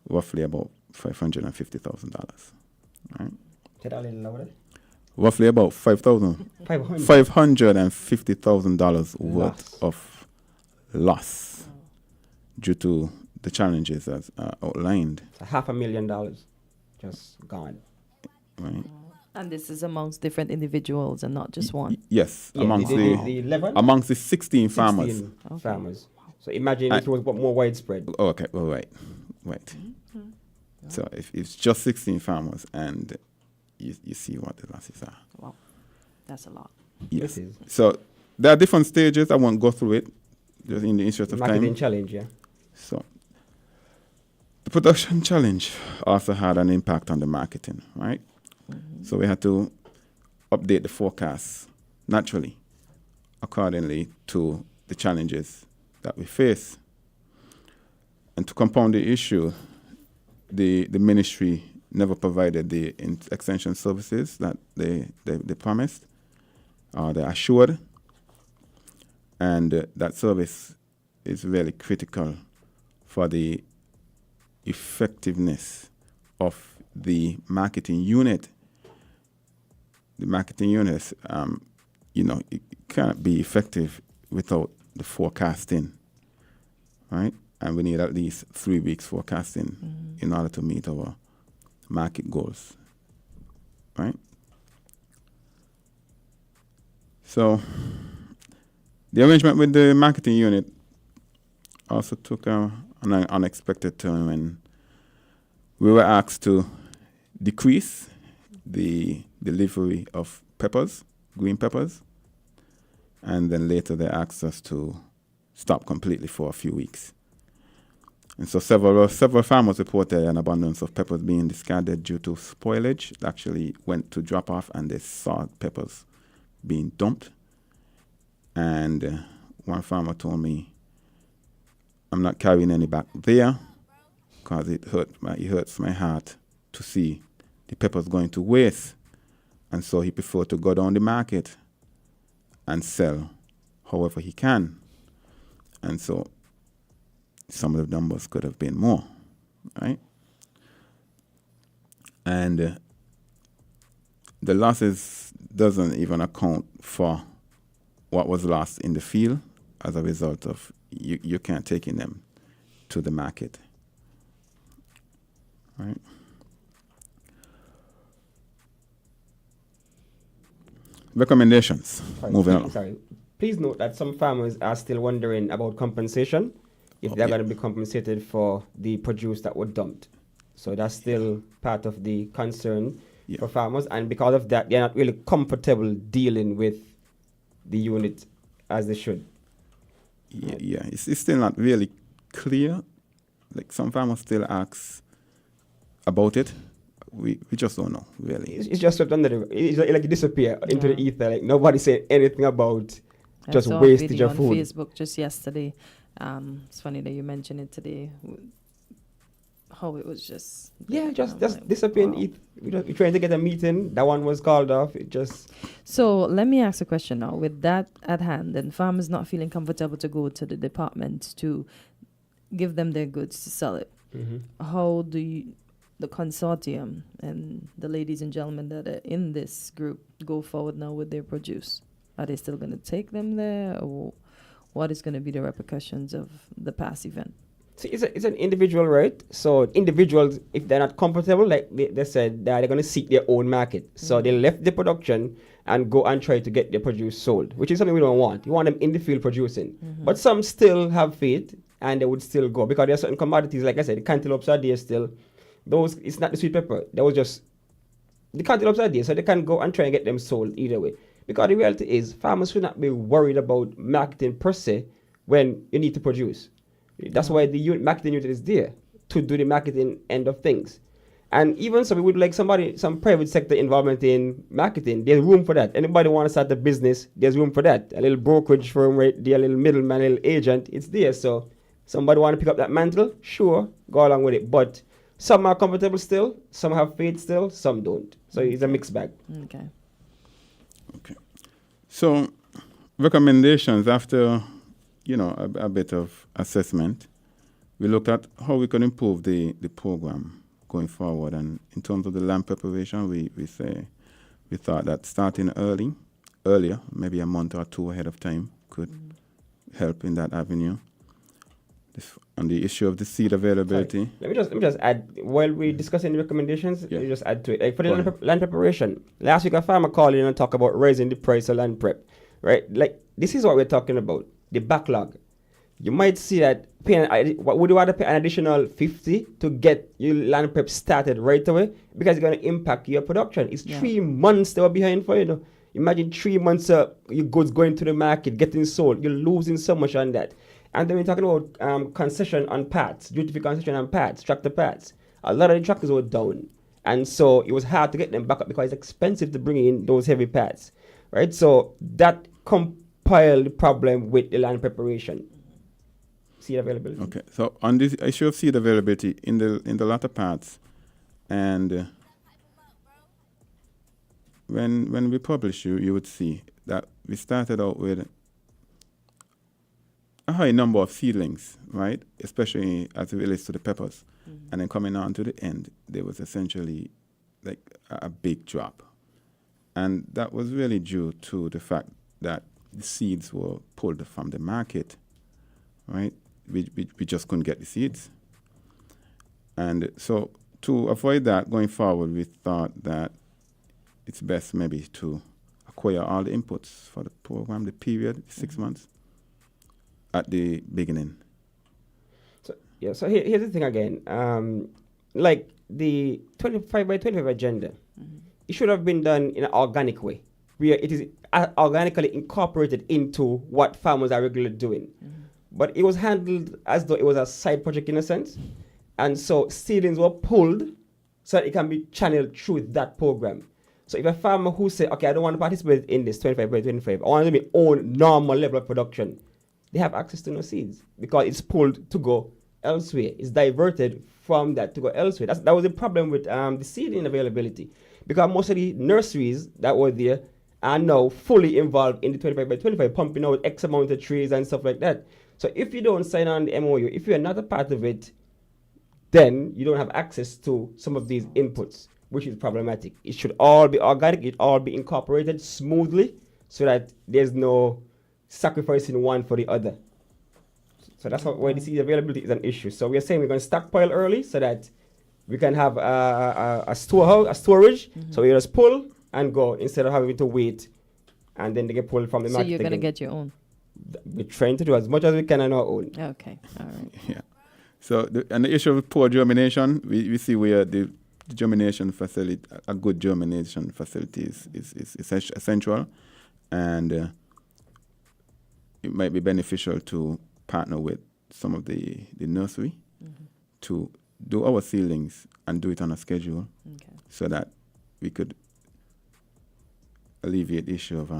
roughly about $550,000. Right? Roughly about $550,000 worth of loss due to the challenges as outlined. So $500,000 just gone. Right. And this is amongst different individuals and not just one. Yes, Yeah, amongst the 11? amongst the 16 farmers. Farmers. So imagine if it was more widespread. Okay, well, right. So if it's just 16 farmers, and you see what the losses are. Wow, that's a lot. Yes. So there are different stages. I won't go through it, just in the interest of time. Marketing challenge, yeah. So the production challenge also had an impact on the marketing, right? So we had to update the forecast naturally, accordingly to the challenges that we face. And to compound the issue, the ministry never provided the extension services that they promised or they assured. And that service is really critical for the effectiveness of the marketing unit the marketing units, it can't be effective without the forecasting, right? And we need at least 3 weeks forecasting in order to meet our market goals, right? So the arrangement with the marketing unit also took an unexpected turn when we were asked to decrease the delivery of peppers, green peppers, and then later they asked us to stop completely for a few weeks. And so several farmers reported an abundance of peppers being discarded due to spoilage. They actually went to drop off and they saw peppers being dumped. And one farmer told me, I'm not carrying any back there because it hurts my heart to see the peppers going to waste. And so he preferred to go down the market and sell however he can. And so some of the numbers could have been more, right? And the losses doesn't even account for what was lost in the field as a result of you can't taking them to the market, right? Recommendations. Moving on. Sorry. Please note that some farmers are still wondering about compensation, if they're going to be compensated for the produce that was dumped. So that's still part of the concern for farmers, and because of that, they're not really comfortable dealing with the unit as they should. Yeah, it's still not really clear. Like some farmers still ask about it. We just don't know, really. It's just swept under the, it's like it disappear into the ether. Like nobody said anything about just wastage of food. I saw a video on Facebook just yesterday. It's funny that you mentioned it today. How it was just just disappearing. Wow. We're trying to get a meeting. That one was called off. It just. So let me ask a question now. With that at hand, and farmers not feeling comfortable to go to the department to give them their goods to sell it, how do you, the consortium and the ladies and gentlemen that are in this group, go forward now with their produce? Are they still going to take them there, or what is going to be the repercussions of the past event? See, it's an individual right. So individuals, if they're not comfortable, like they said, they're going to seek their own market. So they left the production and go and try to get their produce sold, which is something we don't want. You want them in the field producing. But some still have faith and they would still go, because there are certain commodities, like I said, the cantaloupes are there still. Those, it's not the sweet pepper. That was just, the cantaloupes are there, so they can go and try and get them sold either way. Because the reality is, farmers should not be worried about marketing per se when you need to produce. That's why the marketing unit is there, to do the marketing end of things. And even so, we would like some private sector involvement in marketing. There's room for that. Anybody want to start a business, there's room for that. A little brokerage firm right there, a little middleman, a little agent, it's there. So somebody want to pick up that mantle, sure, go along with it. But some are comfortable still, some have faith still, some don't. So it's a mixed bag. Okay. So recommendations after, a bit of assessment, we looked at how we can improve the program going forward. And in terms of the land preparation, we thought that starting earlier, maybe a month or two ahead of time, could help in that avenue. On the issue of the seed availability. Sorry. Let me just add, while we're discussing the recommendations, let me just add to it. Like for the land preparation, last week a farmer called in and talked about raising the price of land prep, right? Like this is what we're talking about, the backlog. You might see that would you want to pay an additional 50 to get your land prep started right away? Because it's going to impact your production. It's 3 months they were behind for you. Imagine 3 months your goods going to the market, getting sold. You're losing so much on that. And then we're talking about concession on parts, duty-free concession on parts, tractor parts. A lot of the tractors were down. And so it was hard to get them back up because it's expensive to bring in those heavy parts, right? So that compiled the problem with the land preparation. Seed availability. Okay, so on this issue of seed availability in the latter parts, and when we publish you would see that we started out with a high number of seedlings, right? Especially as it relates to the peppers. And then coming on to the end, there was essentially like a big drop. And that was really due to the fact that the seeds were pulled from the market, right? We just couldn't get the seeds. And so to avoid that going forward, we thought that it's best maybe to acquire all the inputs for the program, the period, 6 months, at the beginning. So here's the thing again. Like the 25 by 25 agenda, it should have been done in an organic way, where it is organically incorporated into what farmers are regularly doing. But it was handled as though it was a side project in a sense. And so seedlings were pulled so that it can be channeled through that program. So if a farmer who says, okay, I don't want to participate in this 25 by 25, I want to do my own normal level of production, they have access to no seeds because it's pulled to go elsewhere. It's diverted from that to go elsewhere. That was the problem with the seedling availability, because most of the nurseries that were there are now fully involved in the 25 by 25, pumping out X amount of trees and stuff like that. So if you don't sign on the MOU, if you're not a part of it, then you don't have access to some of these inputs, which is problematic. It should all be organic, it all be incorporated smoothly so that there's no sacrificing one for the other. So that's why the seed availability is an issue. So we are saying we're going to stockpile early so that we can have a storage. So we just pull and go instead of having to wait and then they get pulled from the market. So you're going to get your own? We're trying to do as much as we can on our own. Okay, all right. Yeah. So and the issue of poor germination, we see where the germination facility, a good germination facility is essential, and it might be beneficial to partner with some of the nursery to do our seedlings and do it on a schedule, so that we could alleviate the issue of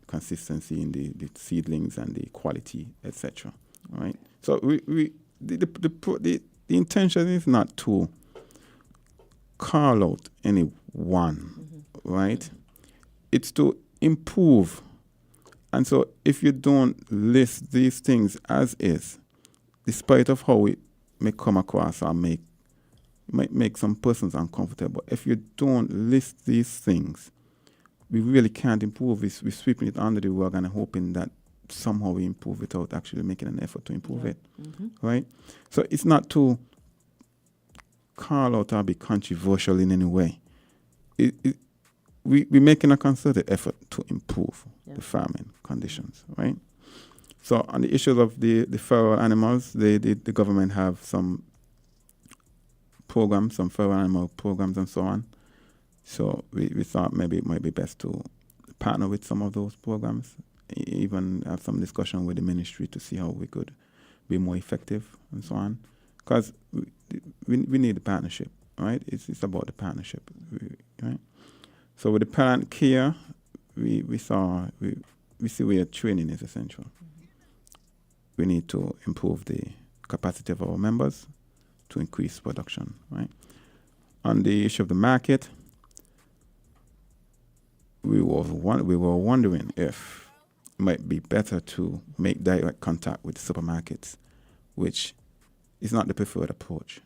consistency in the seedlings and the quality, etc. Right. So the intention is not to call out any one, right? It's to improve. And so if you don't list these things as is, despite of how it may come across or might make some persons uncomfortable, if you don't list these things, we really can't improve. We're sweeping it under the rug and hoping that somehow we improve without actually making an effort to improve it, right? So it's not to call out or be controversial in any way. We're making a concerted effort to improve the farming conditions, right? So on the issues of the feral animals, the government have some programs, some feral animal programs and so on. So we thought maybe it might be best to partner with some of those programs, even have some discussion with the ministry to see how we could be more effective and so on. Because we need the partnership, right? It's about the partnership, right? So with the parent care, we see where training is essential. We need to improve the capacity of our members to increase production, right? On the issue of the market, we were wondering if it might be better to make direct contact with supermarkets, which is not the preferred approach,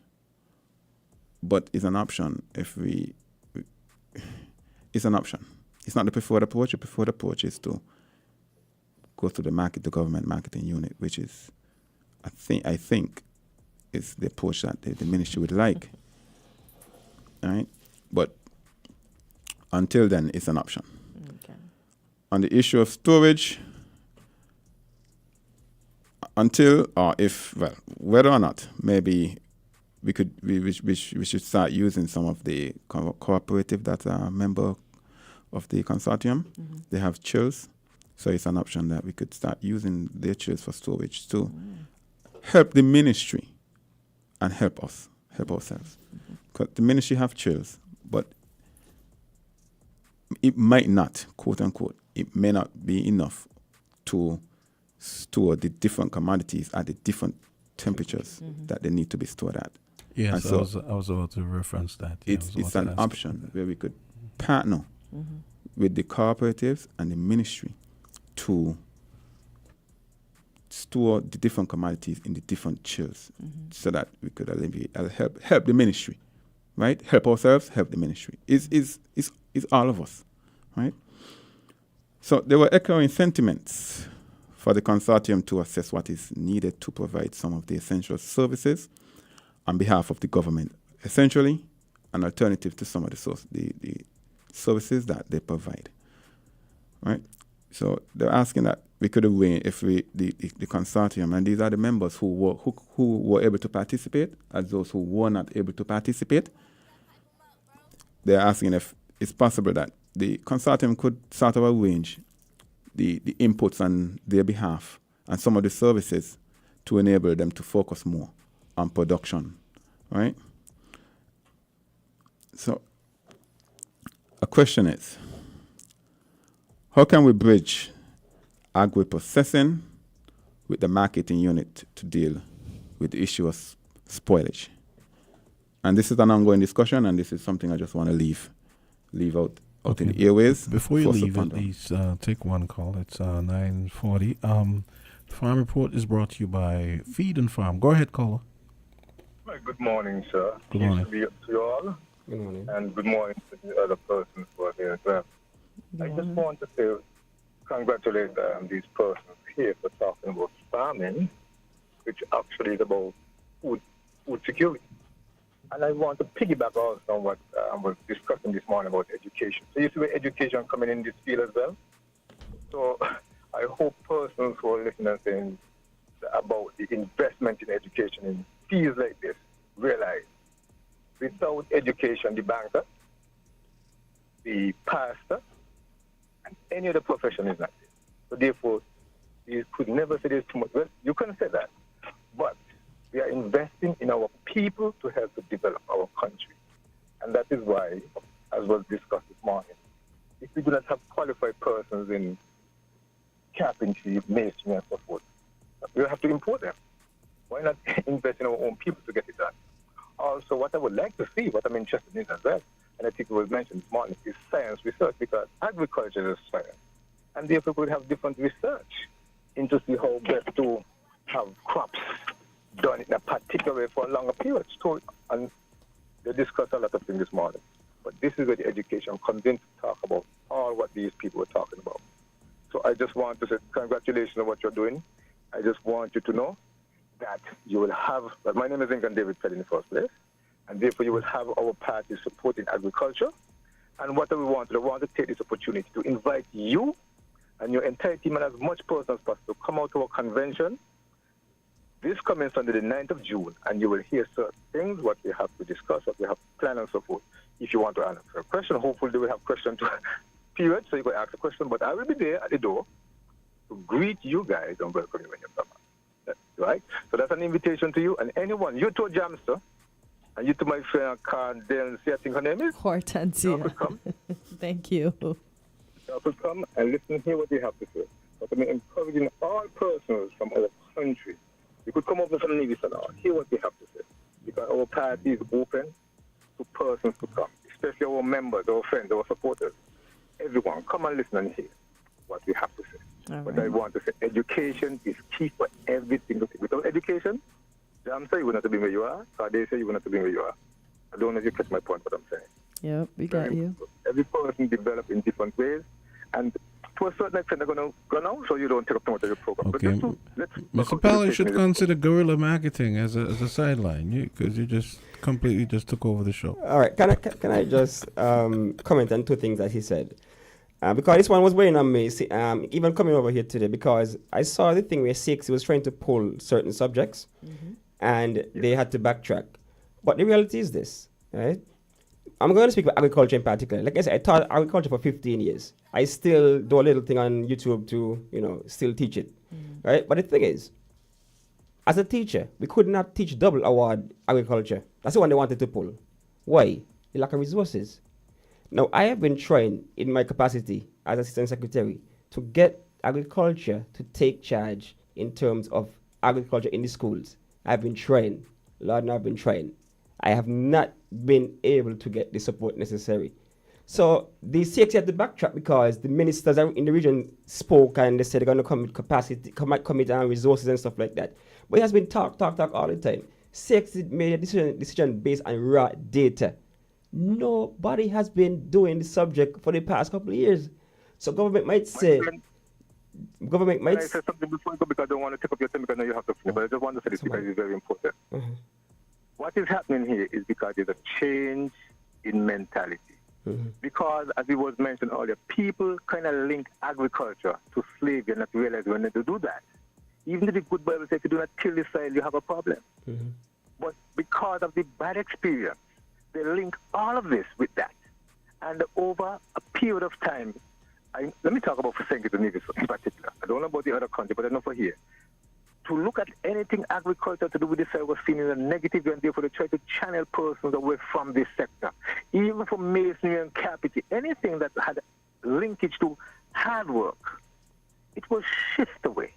but is an option if it's an option. It's not the preferred approach. The preferred approach is to go through the government marketing unit, which is, I think, is the approach that the ministry would like. All right, but until then, it's an option. Okay. On the issue of storage, whether or not, maybe we should start using some of the cooperative that are a member of the consortium. They have chills, so it's an option that we could start using their chills for storage to help the ministry and help ourselves. Because the ministry have chills, but it might not, quote unquote, it may not be enough to store the different commodities at the different temperatures that they need to be stored at. Yes, so I was about to reference that. Yeah, it's an option where we could partner with the cooperatives and the ministry to store the different commodities in the different chills, so that we could alleviate, help the ministry, right? Help ourselves, help the ministry. It's all of us, right? So there were echoing sentiments for the consortium to assess what is needed to provide some of the essential services on behalf of the government, essentially an alternative to some of the services that they provide, right? So they're asking that we could weigh if the consortium, and these are the members who were able to participate, as those who were not able to participate. They're asking if it's possible that the consortium could sort of arrange the inputs on their behalf and some of the services to enable them to focus more on production, right? So a question is, how can we bridge agri-processing with the marketing unit to deal with the issue of spoilage? And this is an ongoing discussion, and this is something I just want to leave out in the airways. Before you leave, at least take one call. It's 9:40. The Farm Report is brought to you by Feed and Farm. Go ahead, caller. Good morning, sir. Good morning. To you all. Good morning. And good morning to the other persons who are here as well. I just want to say, congratulate these persons here for talking about farming, which actually is about food security. And I want to piggyback also on what I was discussing this morning about education. So you see where education coming in this field as well. So I hope persons who are listening saying about the investment in education in fields like this realize without education, the banker, the pastor, and any other profession is not there. So therefore, you could never say there's too much. Well, you can say that, but we are investing in our people to help to develop our country. And that is why, as was discussed this morning, if we do not have qualified persons in carpentry, masonry, and so forth, we will have to import them. Why not invest in our own people to get it done? Also, what I would like to see, what I'm interested in as well, and I think it was mentioned this morning, is science research, because agriculture is science. And therefore, we could have different research into see how best to have crops done in a particular way for a longer period. So, and they discussed a lot of things this morning. But this is where the education comes in to talk about all what these people were talking about. So I just want to say congratulations on what you're doing. I just want you to know that you will have, well, my name is Incan David Pell in the first place, and therefore you will have our party supporting agriculture. And what we want to take this opportunity to invite you and your entire team and as much person as possible to come out to our convention this coming Sunday, the 9th of June, and you will hear certain things, what we have to discuss, what we have planned and so forth. If you want to answer a question, hopefully they will have question to period, so you can ask a question, but I will be there at the door to greet you guys and welcome you when you come out. Right? So that's an invitation to you and anyone. You to Jamster, and you to my friend Kortensia, I think her name is? Kortensia. Thank you. You could come and listen, hear what they have to say. But I'm encouraging all persons from our country. You could come over from the Navy Salon, hear what they have to say. Because our party is open to persons to come, especially our members, our friends, our supporters. Everyone, come and listen and hear what we have to say. But I want to say education is key for every single thing. Without education, I'm saying you will not be where you are. So they say you will not be where you are. I don't know if you catch my point, what I'm saying. Yep, we got you. Every person develops in different ways. And to a certain extent, they're going to go now, so you don't take up too much of your program. Okay. But Mr. Powell, you should consider guerrilla marketing as a sideline, because you just completely just took over the show. All right. Can I just comment on two things that he said? Because this one was weighing on me, even coming over here today, because I saw the thing where Six was trying to pull certain subjects, and they had to backtrack. But the reality is this, right? I'm going to speak about agriculture in particular. Like I said, I taught agriculture for 15 years. I still do a little thing on YouTube to, still teach it, right? But the thing is, as a teacher, we could not teach double award agriculture. That's the one they wanted to pull. Why? The lack of resources. Now, I have been trying in my capacity as Assistant Secretary to get agriculture to take charge in terms of agriculture in the schools. I've been trying. Lord, no, I've been trying. I have not been able to get the support necessary. So the CX had to backtrack because the ministers in the region spoke and they said they're going to come with capacity, commit on resources and stuff like that. But it has been talk all the time. CX made a decision based on raw data. Nobody has been doing the subject for the past couple of years. So government might say, Can I say something before you go, because I don't want to take up your time, because I know you have to finish, but I just want to say this because it's very important. What is happening here is because there's a change in mentality. Because, as it was mentioned earlier, people kind of link agriculture to slavery and not realize when they do that. Even if the good Bible says if you do not kill the soil, you have a problem. But because of the bad experience, they link all of this with that. And over a period of time, let me talk about St. Kitts and Nevis in particular. I don't know about the other country, but I know for here. To look at anything agriculture to do with this soil was seen in a negative, and therefore they try to channel persons away from this sector. Even for masonry and carpentry, anything that had linkage to hard work, it was shift away.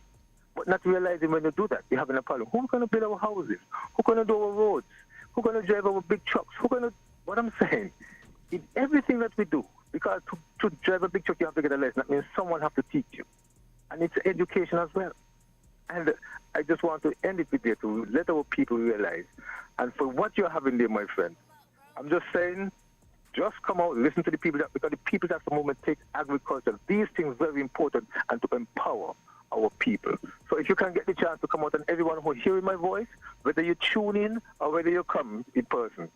But not realizing when you do that, you're having a problem. Who's going to build our houses? Who's going to do our roads? Who's going to drive our big trucks? Who's going to, what I'm saying, in everything that we do, because to drive a big truck, you have to get a lesson. That means someone has to teach you. And it's education as well. And I just want to end it with there to let our people realize. And for what you're having there, my friend, I'm just saying, just come out, listen to the people, because the people at the moment take agriculture, these things very important, and to empower our people. So if you can get the chance to come out, and everyone who's hearing my voice, whether you tune in or whether you come in person,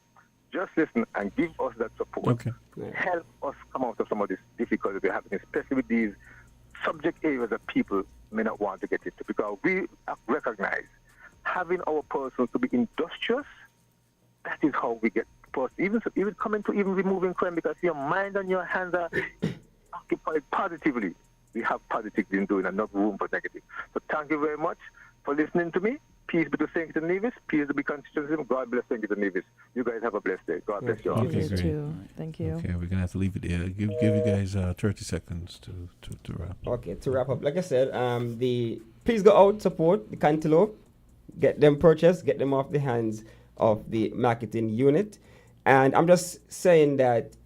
just listen and give us that support. Okay. Help us come out of some of these difficulties we're having, especially with these subject areas that people may not want to get into, because we recognize having our persons to be industrious, that is how we get persons. Even coming to even removing crime, because your mind and your hands are occupied positively. We have positive in doing and not room for negative. So thank you very much for listening to me. Peace be to St. Kitts and Nevis. Peace be to constitution. God bless St. Kitts and Nevis. You guys have a blessed day. God bless you all. You too. Thank you. Okay, we're going to have to leave it there. Give you guys 30 seconds to wrap. Okay, to wrap up, like I said, please go out, support the cantaloupe, get them purchased, get them off the hands of the marketing unit. And I'm just saying that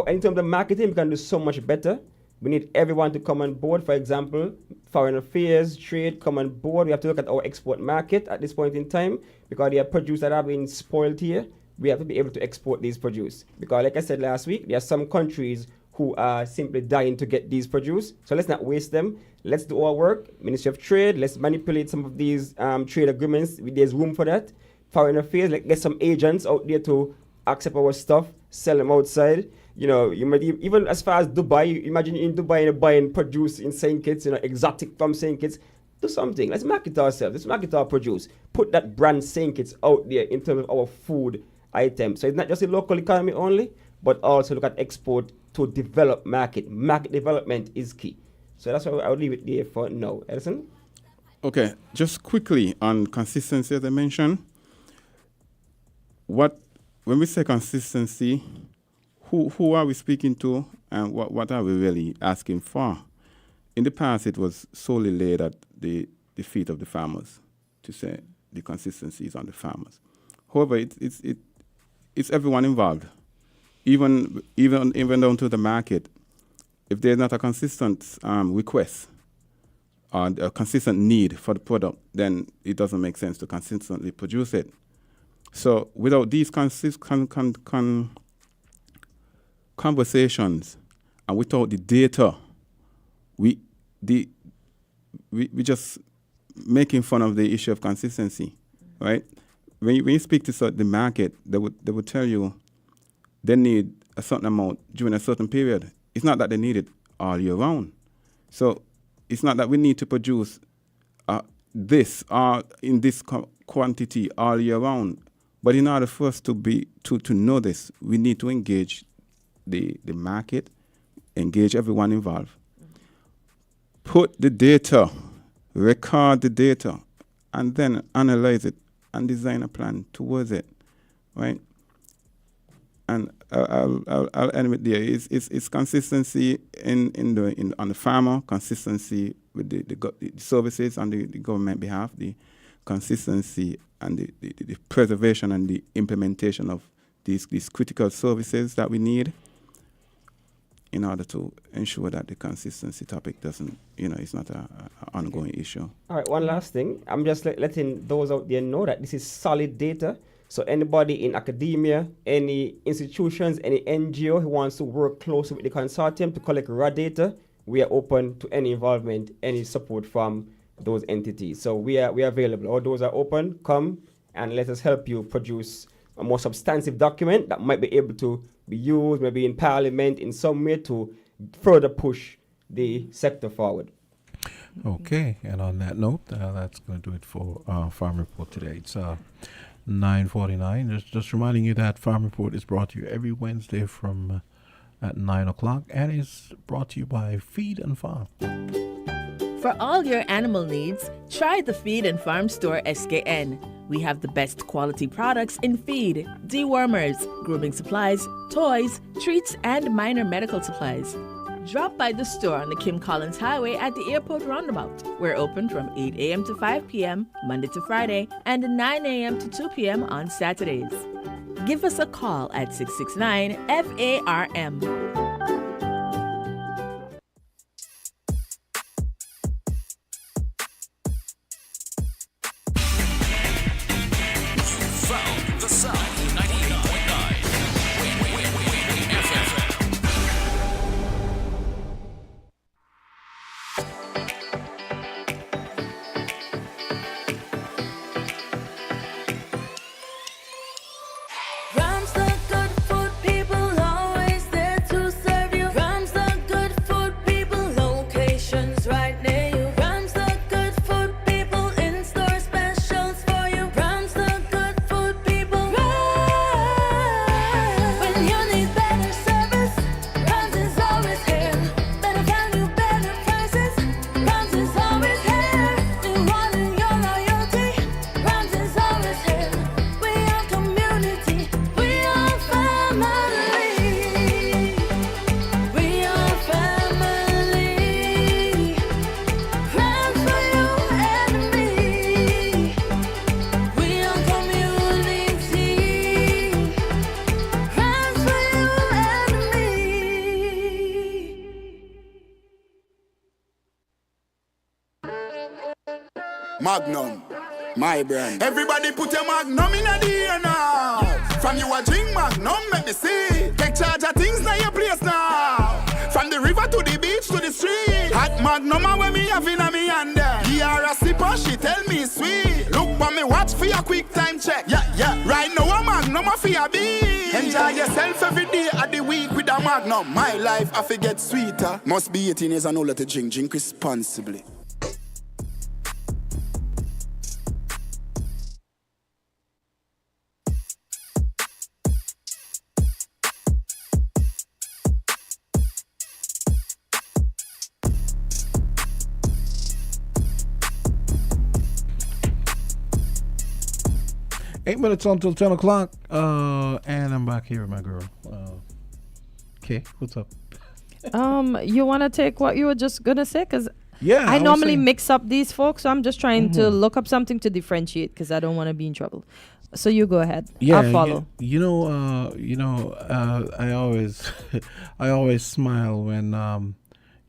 in terms of marketing, we can do so much better. We need everyone to come on board. For example, foreign affairs, trade, come on board. We have to look at our export market at this point in time, because there are produce that are being spoiled here. We have to be able to export these produce. Because like I said last week, there are some countries who are simply dying to get these produce. So let's not waste them. Let's do our work. Ministry of Trade, let's manipulate some of these trade agreements. There's room for that. Foreign affairs, like get some agents out there to accept our stuff, sell them outside. You know, you might even as far as Dubai. Imagine in Dubai and buying produce in St. Kitts, exotic from St. Kitts. Do something. Let's market ourselves. Let's market our produce. Put that brand St. Kitts out there in terms of our food items. So it's not just a local economy only, but also look at export to develop market. Market development is key. So that's why I'll leave it there for now. Edison? Okay, just quickly on consistency, as I mentioned. When we say consistency, who are we speaking to, and what are we really asking for? In the past, it was solely laid at the feet of the farmers to say the consistency is on the farmers. However, it's everyone involved, even down to the market. If there's not a consistent request or a consistent need for the product, then it doesn't make sense to consistently produce it. So without these conversations and without the data, we just making fun of the issue of consistency, right? When you speak to the market, they would tell you they need a certain amount during a certain period. It's not that they need it all year round. So it's not that we need to produce this or in this quantity all year round. But in order for us to know this, we need to engage the market, engage everyone involved. Put the data, record the data, and then analyze it and design a plan towards it, right? And I'll end with there. It's consistency on the farmer, consistency with the services on the government behalf, the consistency and the preservation and the implementation of these critical services that we need in order to ensure that the consistency topic doesn't, it's not an ongoing issue. All right, one last thing. I'm just letting those out there know that this is solid data. So anybody in academia, any institutions, any NGO who wants to work closely with the consortium to collect raw data, we are open to any involvement, any support from those entities. So we are available. All doors are open. Come and let us help you produce a more substantive document that might be able to be used maybe in Parliament in some way to further push the sector forward. Okay, and on that note, that's going to do it for Farm Report today. It's 9:49. Just reminding you that Farm Report is brought to you every Wednesday from at 9 o'clock and is brought to you by Feed and Farm. For all your animal needs, try the Feed and Farm Store SKN. We have the best quality products in feed, dewormers, grooming supplies, toys, treats, and minor medical supplies. Drop by the store on the Kim Collins Highway at the airport roundabout. We're open from 8 a.m. to 5 p.m. Monday to Friday and 9 a.m. to 2 p.m. on Saturdays. Give us a call at 669-FARM. Found the sound 98.9 FM. Rams the good food people, always there to serve you. Rams the good food people, locations right near you. Rams the good food people, in-store specials for you. Rams the good food people. Rams. When you need better service, Rams is always here. Better value, better prices. Rams is always here. Rewarding your loyalty. Rams is always here. We are community. We are family. We are family. Rams for you and me. We are community. Rams for you and me. Magnum, my brand. Everybody put your Magnum in the air now. From you a drink Magnum, make me see. Take charge of things now your place now. From the river to the beach to the street. Hot Magnum when me have in a me hand there. He are a sipper, she tell me sweet. Look for me watch for your quick time check. Yeah. Right now a Magnum a for your beat. Enjoy yourself every day of the week with a Magnum. My life I forget sweeter. Must be 18 years and older to drink. Drink responsibly. Eight minutes until 10 o'clock, and I'm back here with my girl. Okay, what's up? You want to take what you were just gonna say? Cause Yeah, I was normally saying- mix up these folks, so I'm just trying to look up something to differentiate because I don't want to be in trouble. So you go ahead. I'll follow. I always, I always smile when,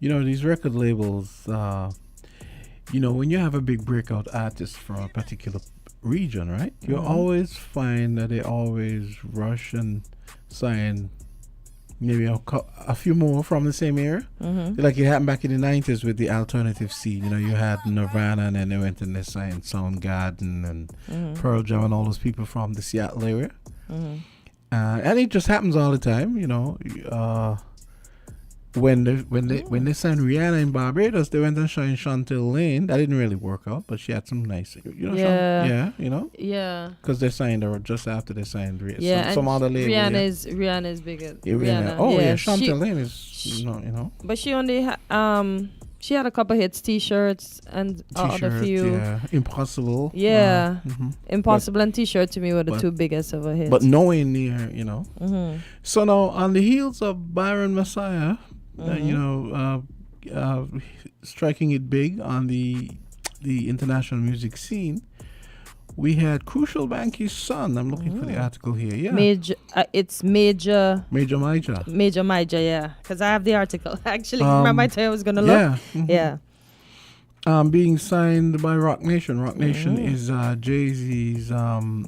these record labels. When you have a big breakout artist from a particular region, right? You always find that they always rush and sign maybe a few more from the same era. Like it happened back in the 90s with the alternative scene. You had Nirvana, and then they went and they signed Soundgarden and Pearl Jam and all those people from the Seattle area. And it just happens all the time, when they signed Rihanna in Barbados, they went and signed Chantel Lane. That didn't really work out, but she had some nice, Yeah. because they signed her just after they signed Yeah, some other label. Rihanna is bigger. Rihanna. Oh yeah, Chantel Lane is But she only she had a couple hits, T-shirts and other few. Yeah, Impossible. Yeah, Impossible and T-shirt to me were the two biggest of her hits. But nowhere near, So now on the heels of Byron Messiah, striking it big on the international music scene, we had Crucial Banky's son. I'm looking for the article here. Yeah, it's Major Major. Yeah, because I have the article. Actually, remember I told you I was gonna look. Yeah. Being signed by Rock Nation. Rock Nation is Jay-Z's Music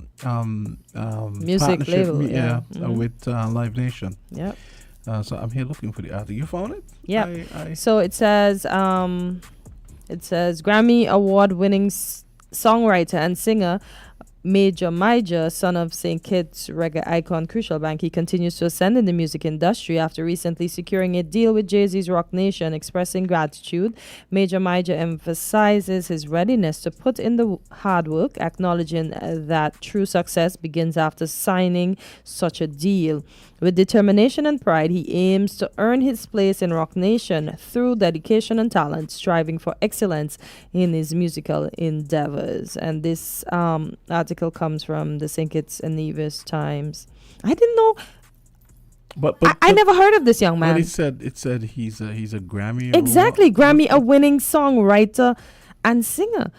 partnership, label, yeah. with Live Nation. Yep. So I'm here looking for the article. You found it? Yeah. So it says Grammy Award winning songwriter and singer Major, son of St. Kitts reggae icon Crucial Bank, he continues to ascend in the music industry after recently securing a deal with Jay-Z's Rock Nation. Expressing gratitude, Major emphasizes his readiness to put in the hard work, acknowledging that true success begins after signing such a deal. With determination and pride, he aims to earn his place in Rock Nation through dedication and talent, striving for excellence in his musical endeavors. And this article comes from the St. Kitts and Nevis Times. I didn't know. But I never heard of this young man. But it said he's a Grammy. Exactly, Grammy award-winning songwriter and singer.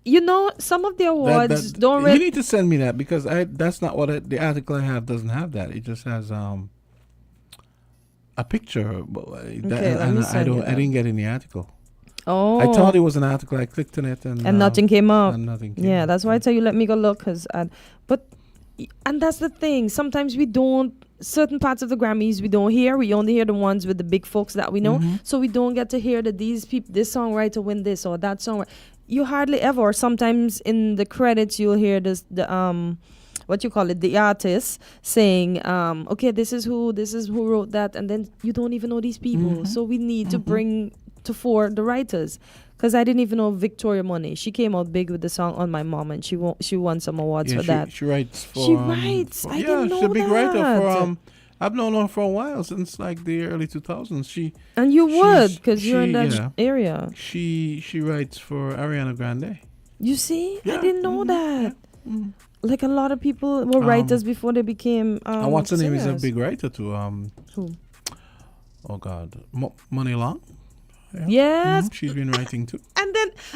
You know, some of the awards don't really. You need to send me that because that's not what the article I have doesn't have that. It just has a picture. I didn't get any article. Oh. I thought it was an article. I clicked on it and nothing came up. And nothing came yeah, up. that's why I tell you let me go look and that's the thing. Sometimes we don't. Certain parts of the Grammys we don't hear. We only hear the ones with the big folks that we know. So we don't get to hear that these people, this songwriter win this or that song. You hardly ever. Or sometimes in the credits you'll hear the artist saying, okay, this is who wrote that, and then you don't even know these people. So we need to bring to fore the writers. Because I didn't even know Victoria Monet. She came out big with the song On My Mom, and she won some awards for that. She writes for. She writes. I didn't know she's a big writer that. for. I've known her for a while, since like the early 2000s. And you would, because you're in that area. She writes for Ariana Grande. You see, I didn't know that. Like a lot of people were writers before they became. And what's her name is a singers. big writer too. Who? Oh God, Money Long. Yeah. Yes. She's been writing too.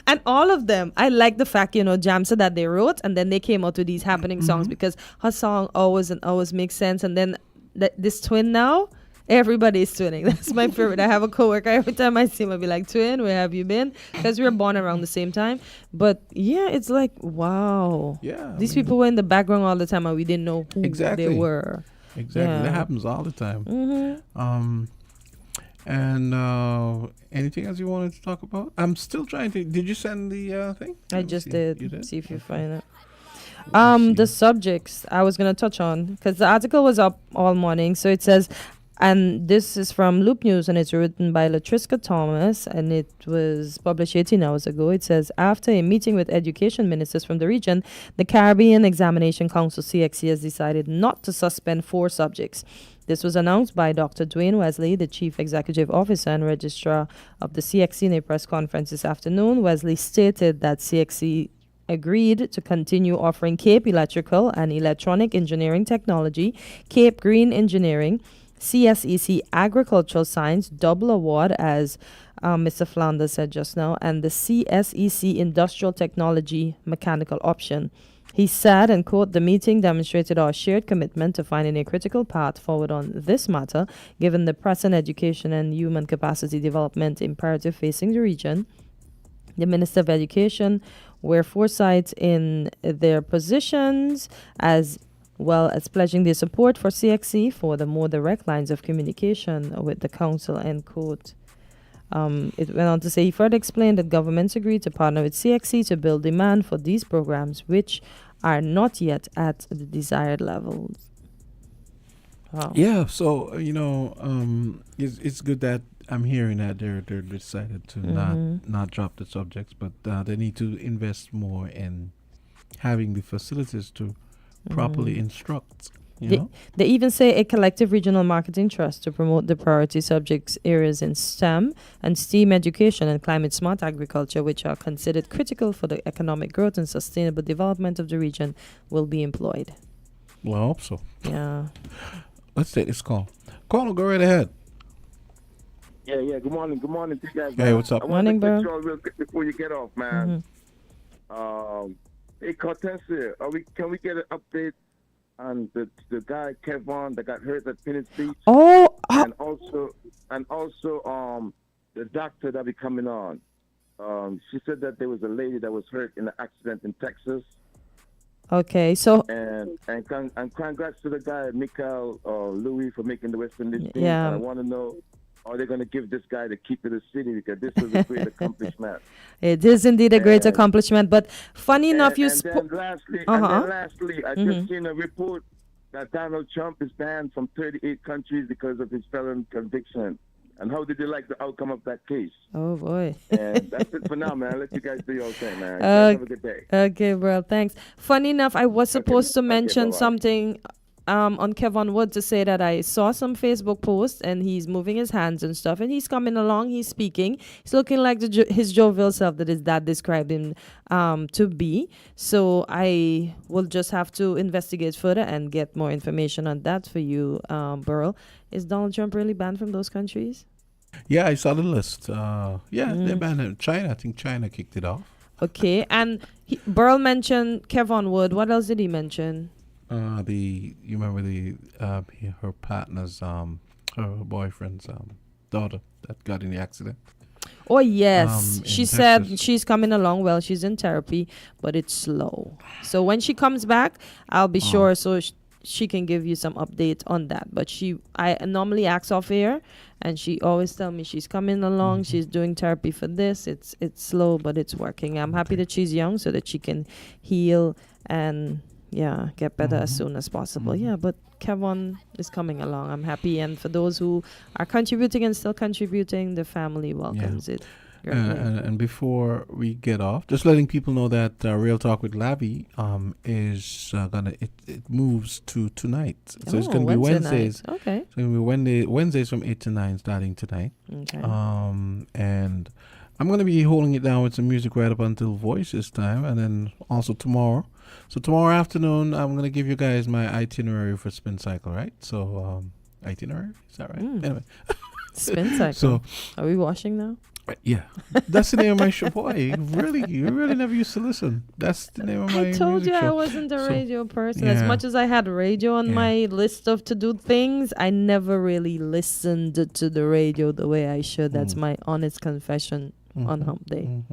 And all of them, I like the fact, Jamsa that they wrote, and then they came out with these happening songs because her song always makes sense. And then this twin now, everybody's twinning. That's my favorite. I have a coworker, every time I see him, I'll be like, twin, where have you been? Because we were born around the same time. But yeah, it's like, wow. Yeah. These people were in the background all the time and we didn't know who they were. Exactly. Yeah. That happens all the time. And anything else you wanted to talk about? I'm still trying to. Did you send the thing? I just did. You did. See if you find it. The subjects I was gonna touch on because the article was up all morning. So it says, and this is from Loop News, and it's written by Latriska Thomas, and it was published 18 hours ago. It says, after a meeting with education ministers from the region, the Caribbean Examination Council (CXC) has decided not to suspend 4 subjects. This was announced by Dr. Dwayne Wesley, the Chief Executive Officer and Registrar of the CXC, in a press conference this afternoon. Wesley stated that CXC agreed to continue offering Cape Electrical and Electronic Engineering Technology, Cape Green Engineering, CSEC Agricultural Science double award, as Mr. Flanders said just now, and the CSEC Industrial Technology mechanical option. He said, and quote, the meeting demonstrated our shared commitment to finding a critical path forward on this matter, given the present education and human capacity development imperative facing the region. The Minister of Education were foresight in their positions, as well as pledging their support for CXC for the more direct lines of communication with the council, end quote. It went on to say, he further explained that governments agreed to partner with CXC to build demand for these programs, which are not yet at the desired levels. Wow. Yeah, so it's good that I'm hearing that they're decided to not drop the subjects, but they need to invest more in having the facilities to properly instruct. They even say a collective regional marketing trust to promote the priority subjects areas in STEM and STEAM education and climate smart agriculture, which are considered critical for the economic growth and sustainable development of the region, will be employed. Well, I hope so. Yeah. Let's take this call. Call, go right ahead. Yeah. Good morning. Good morning to you guys. Hey, what's up? I want Morning, to bro. real quick before you get off, man. Hey, Kortensia, can we get an update on the guy Kevon that got hurt at Phoenix Beach? Oh, and also the doctor that be coming on. She said that there was a lady that was hurt in an accident in Texas. Okay, so And congrats to the guy, Michael Louis, for making the West Indies team. Yeah. And I want to know, are they going to give this guy the key to the city? Because this was a great accomplishment. it is indeed a great accomplishment. But funny enough, you And then lastly, I Mhm. just seen a report that Donald Trump is banned from 38 countries because of his felon conviction. And how did you like the outcome of that case? Oh boy. And that's it for now, man. I'll let you guys do your thing, man. You guys have a good day. Okay, bro. Thanks. Funny enough, I was supposed to mention bye-bye. something on Kevin Wood to say that I saw some Facebook posts and he's moving his hands and stuff and he's coming along, he's speaking. He's looking like his jovial self that his dad described him to be. So I will just have to investigate further and get more information on that for you, Burl. Is Donald Trump really banned from those countries? Yeah, I saw the list. They banned it. China. I think China kicked it off. Okay, and Burl mentioned Kevin Wood. What else did he mention? You remember her partner's her boyfriend's daughter that got in the accident. Oh yes, in she Texas. said she's coming along well. She's in therapy, but it's slow. So when she comes back, I'll be sure so she can give you some update on that. But I normally ask off air, and she always tell me she's coming along. She's doing therapy for this. It's slow, but it's working. I'm happy that she's young so that she can heal and get better as soon as possible. Yeah, but Kevin is coming along. I'm happy, and for those who are contributing and still contributing, the family welcomes it. And before we get off, just letting people know that Real Talk with Lavi is it moves to tonight. So it's going to be Wednesdays. Night. Okay. It's going to be Wednesdays from 8 to 9 starting tonight. Okay. And I'm going to be holding it down with some music right up until Voices time, and then also tomorrow. So tomorrow afternoon, I'm going to give you guys my itinerary for Spin Cycle, right? So itinerary, is that right? Anyway. Spin Cycle. So are we washing now? Yeah, that's the name of my show. Boy, you really never used to listen. That's the name of my I told you music I show. wasn't a So, radio person. yeah. As much as I had radio on my list of to-do things, I never really listened to the radio the way I should. That's my honest confession on Hump Day.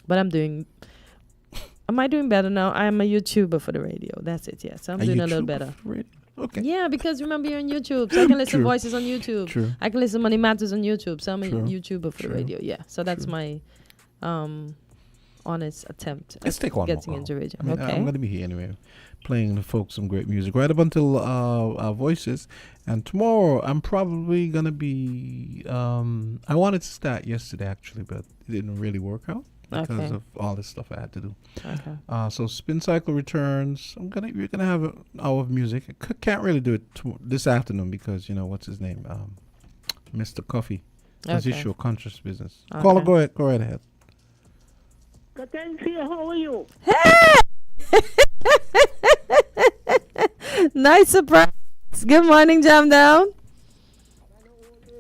But am I doing better now? I'm a YouTuber for the radio. That's it, yes. I'm doing a little better. Okay. Yeah, because remember you're on YouTube, so I can listen voices on YouTube. True. I can listen Money Matters on YouTube, so I'm a True. YouTuber for the True. radio. Yeah, so that's my honest attempt Let's at take one getting more into call. radio. I mean, Okay. I'm going to be here anyway, playing the folks some great music right up until Voices. And tomorrow I'm probably going to be, I wanted to start yesterday actually, but it didn't really work out because of all this stuff I had to do. Okay. So Spin Cycle returns. We're gonna have an hour of music. Can't really do it this afternoon because what's his name, Mr. Coffee. That's his Okay. show, Conscious Business. Okay. Caller, go right ahead. Kortensia, how are you? Nice surprise. Good morning, Jam Down.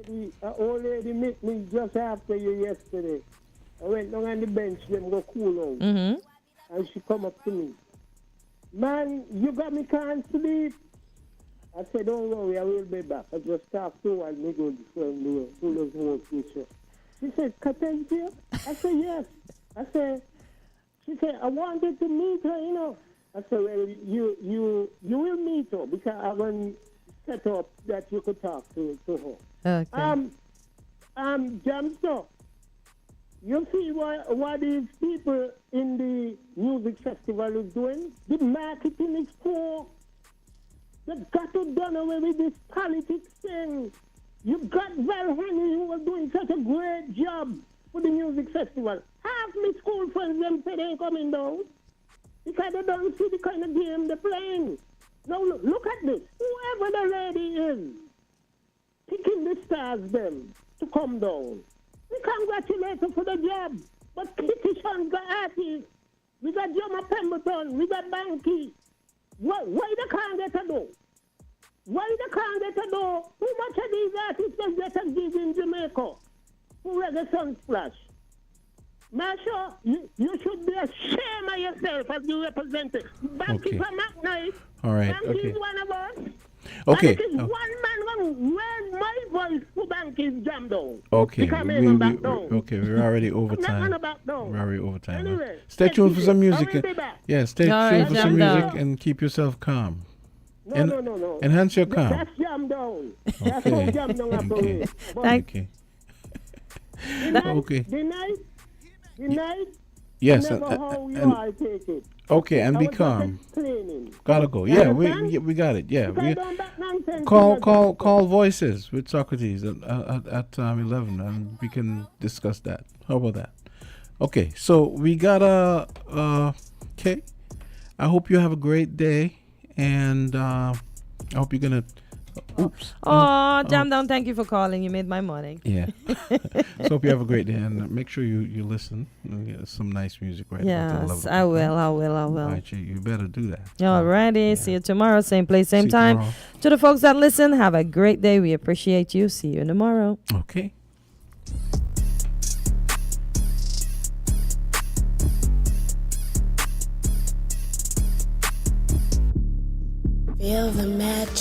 An old lady met me just after you yesterday. I went down on the bench, them go cool out. Mm-hmm. And she come up to me. Man, you got me can't sleep. I said, don't worry, I will be back. I just talked to her and me go from the who does work with her. She said, Kortensia? I said, yes. She said, I wanted to meet her, I said, well, you will meet her because I want set up that you could talk to her. Okay. Jamster, you see what these people in the music festival is doing? The marketing is poor. They've got to done away with this politics thing. You got Val Honey who was doing such a great job for the music festival. Half my school friends them say they ain't coming down because they don't see the kind of game they're playing. Now look at this. Whoever the lady is, picking the stars them to come down. We congratulate her for the job. But Kitty Sean got artists. We got Joma Pemberton. We got Banky. Why they can't get a do? Why they can't get a do? How much of these artists can get a gig in Jamaica? Who Reggae Sunsplash? Marsha, you should be ashamed of yourself as you represent it. Banky from McKnight. All right. Banky Okay. is one of us. Okay. And it is one man when my voice to bank is jammed down. Okay, Because I'm even back down. okay, we're already over I'm not time. gonna back down. We're already over time. huh? Anyway, Stay take tuned it for some easy. music. I will be back. Yeah, stay All tuned right, for jam some music down. and keep yourself calm. No, no. Enhance your calm. That's jam down. That's Okay. how jam down happen. Okay. But Okay. the night, Okay. the night, Yes, never and- how you and- all take it. Okay, and I be was just calm. explaining. Gotta go. You Yeah, understand? we got it. Yeah, Because we don't back nonsense call to call the- call voices with Socrates at 11, and we can discuss that. How about that? Okay, so we got okay. I hope you have a great day, and I hope you're gonna. Oops. Oh, Jam Down, thank you for calling. You made my morning. Yeah. So hope you have a great day, and make sure you listen. Some nice music right now. Yes, I will. All right, you better do that. Alrighty. See you tomorrow, same place, See same you time. tomorrow. To the folks that listen, have a great day. We appreciate you. See you tomorrow. Okay. Feel the magic.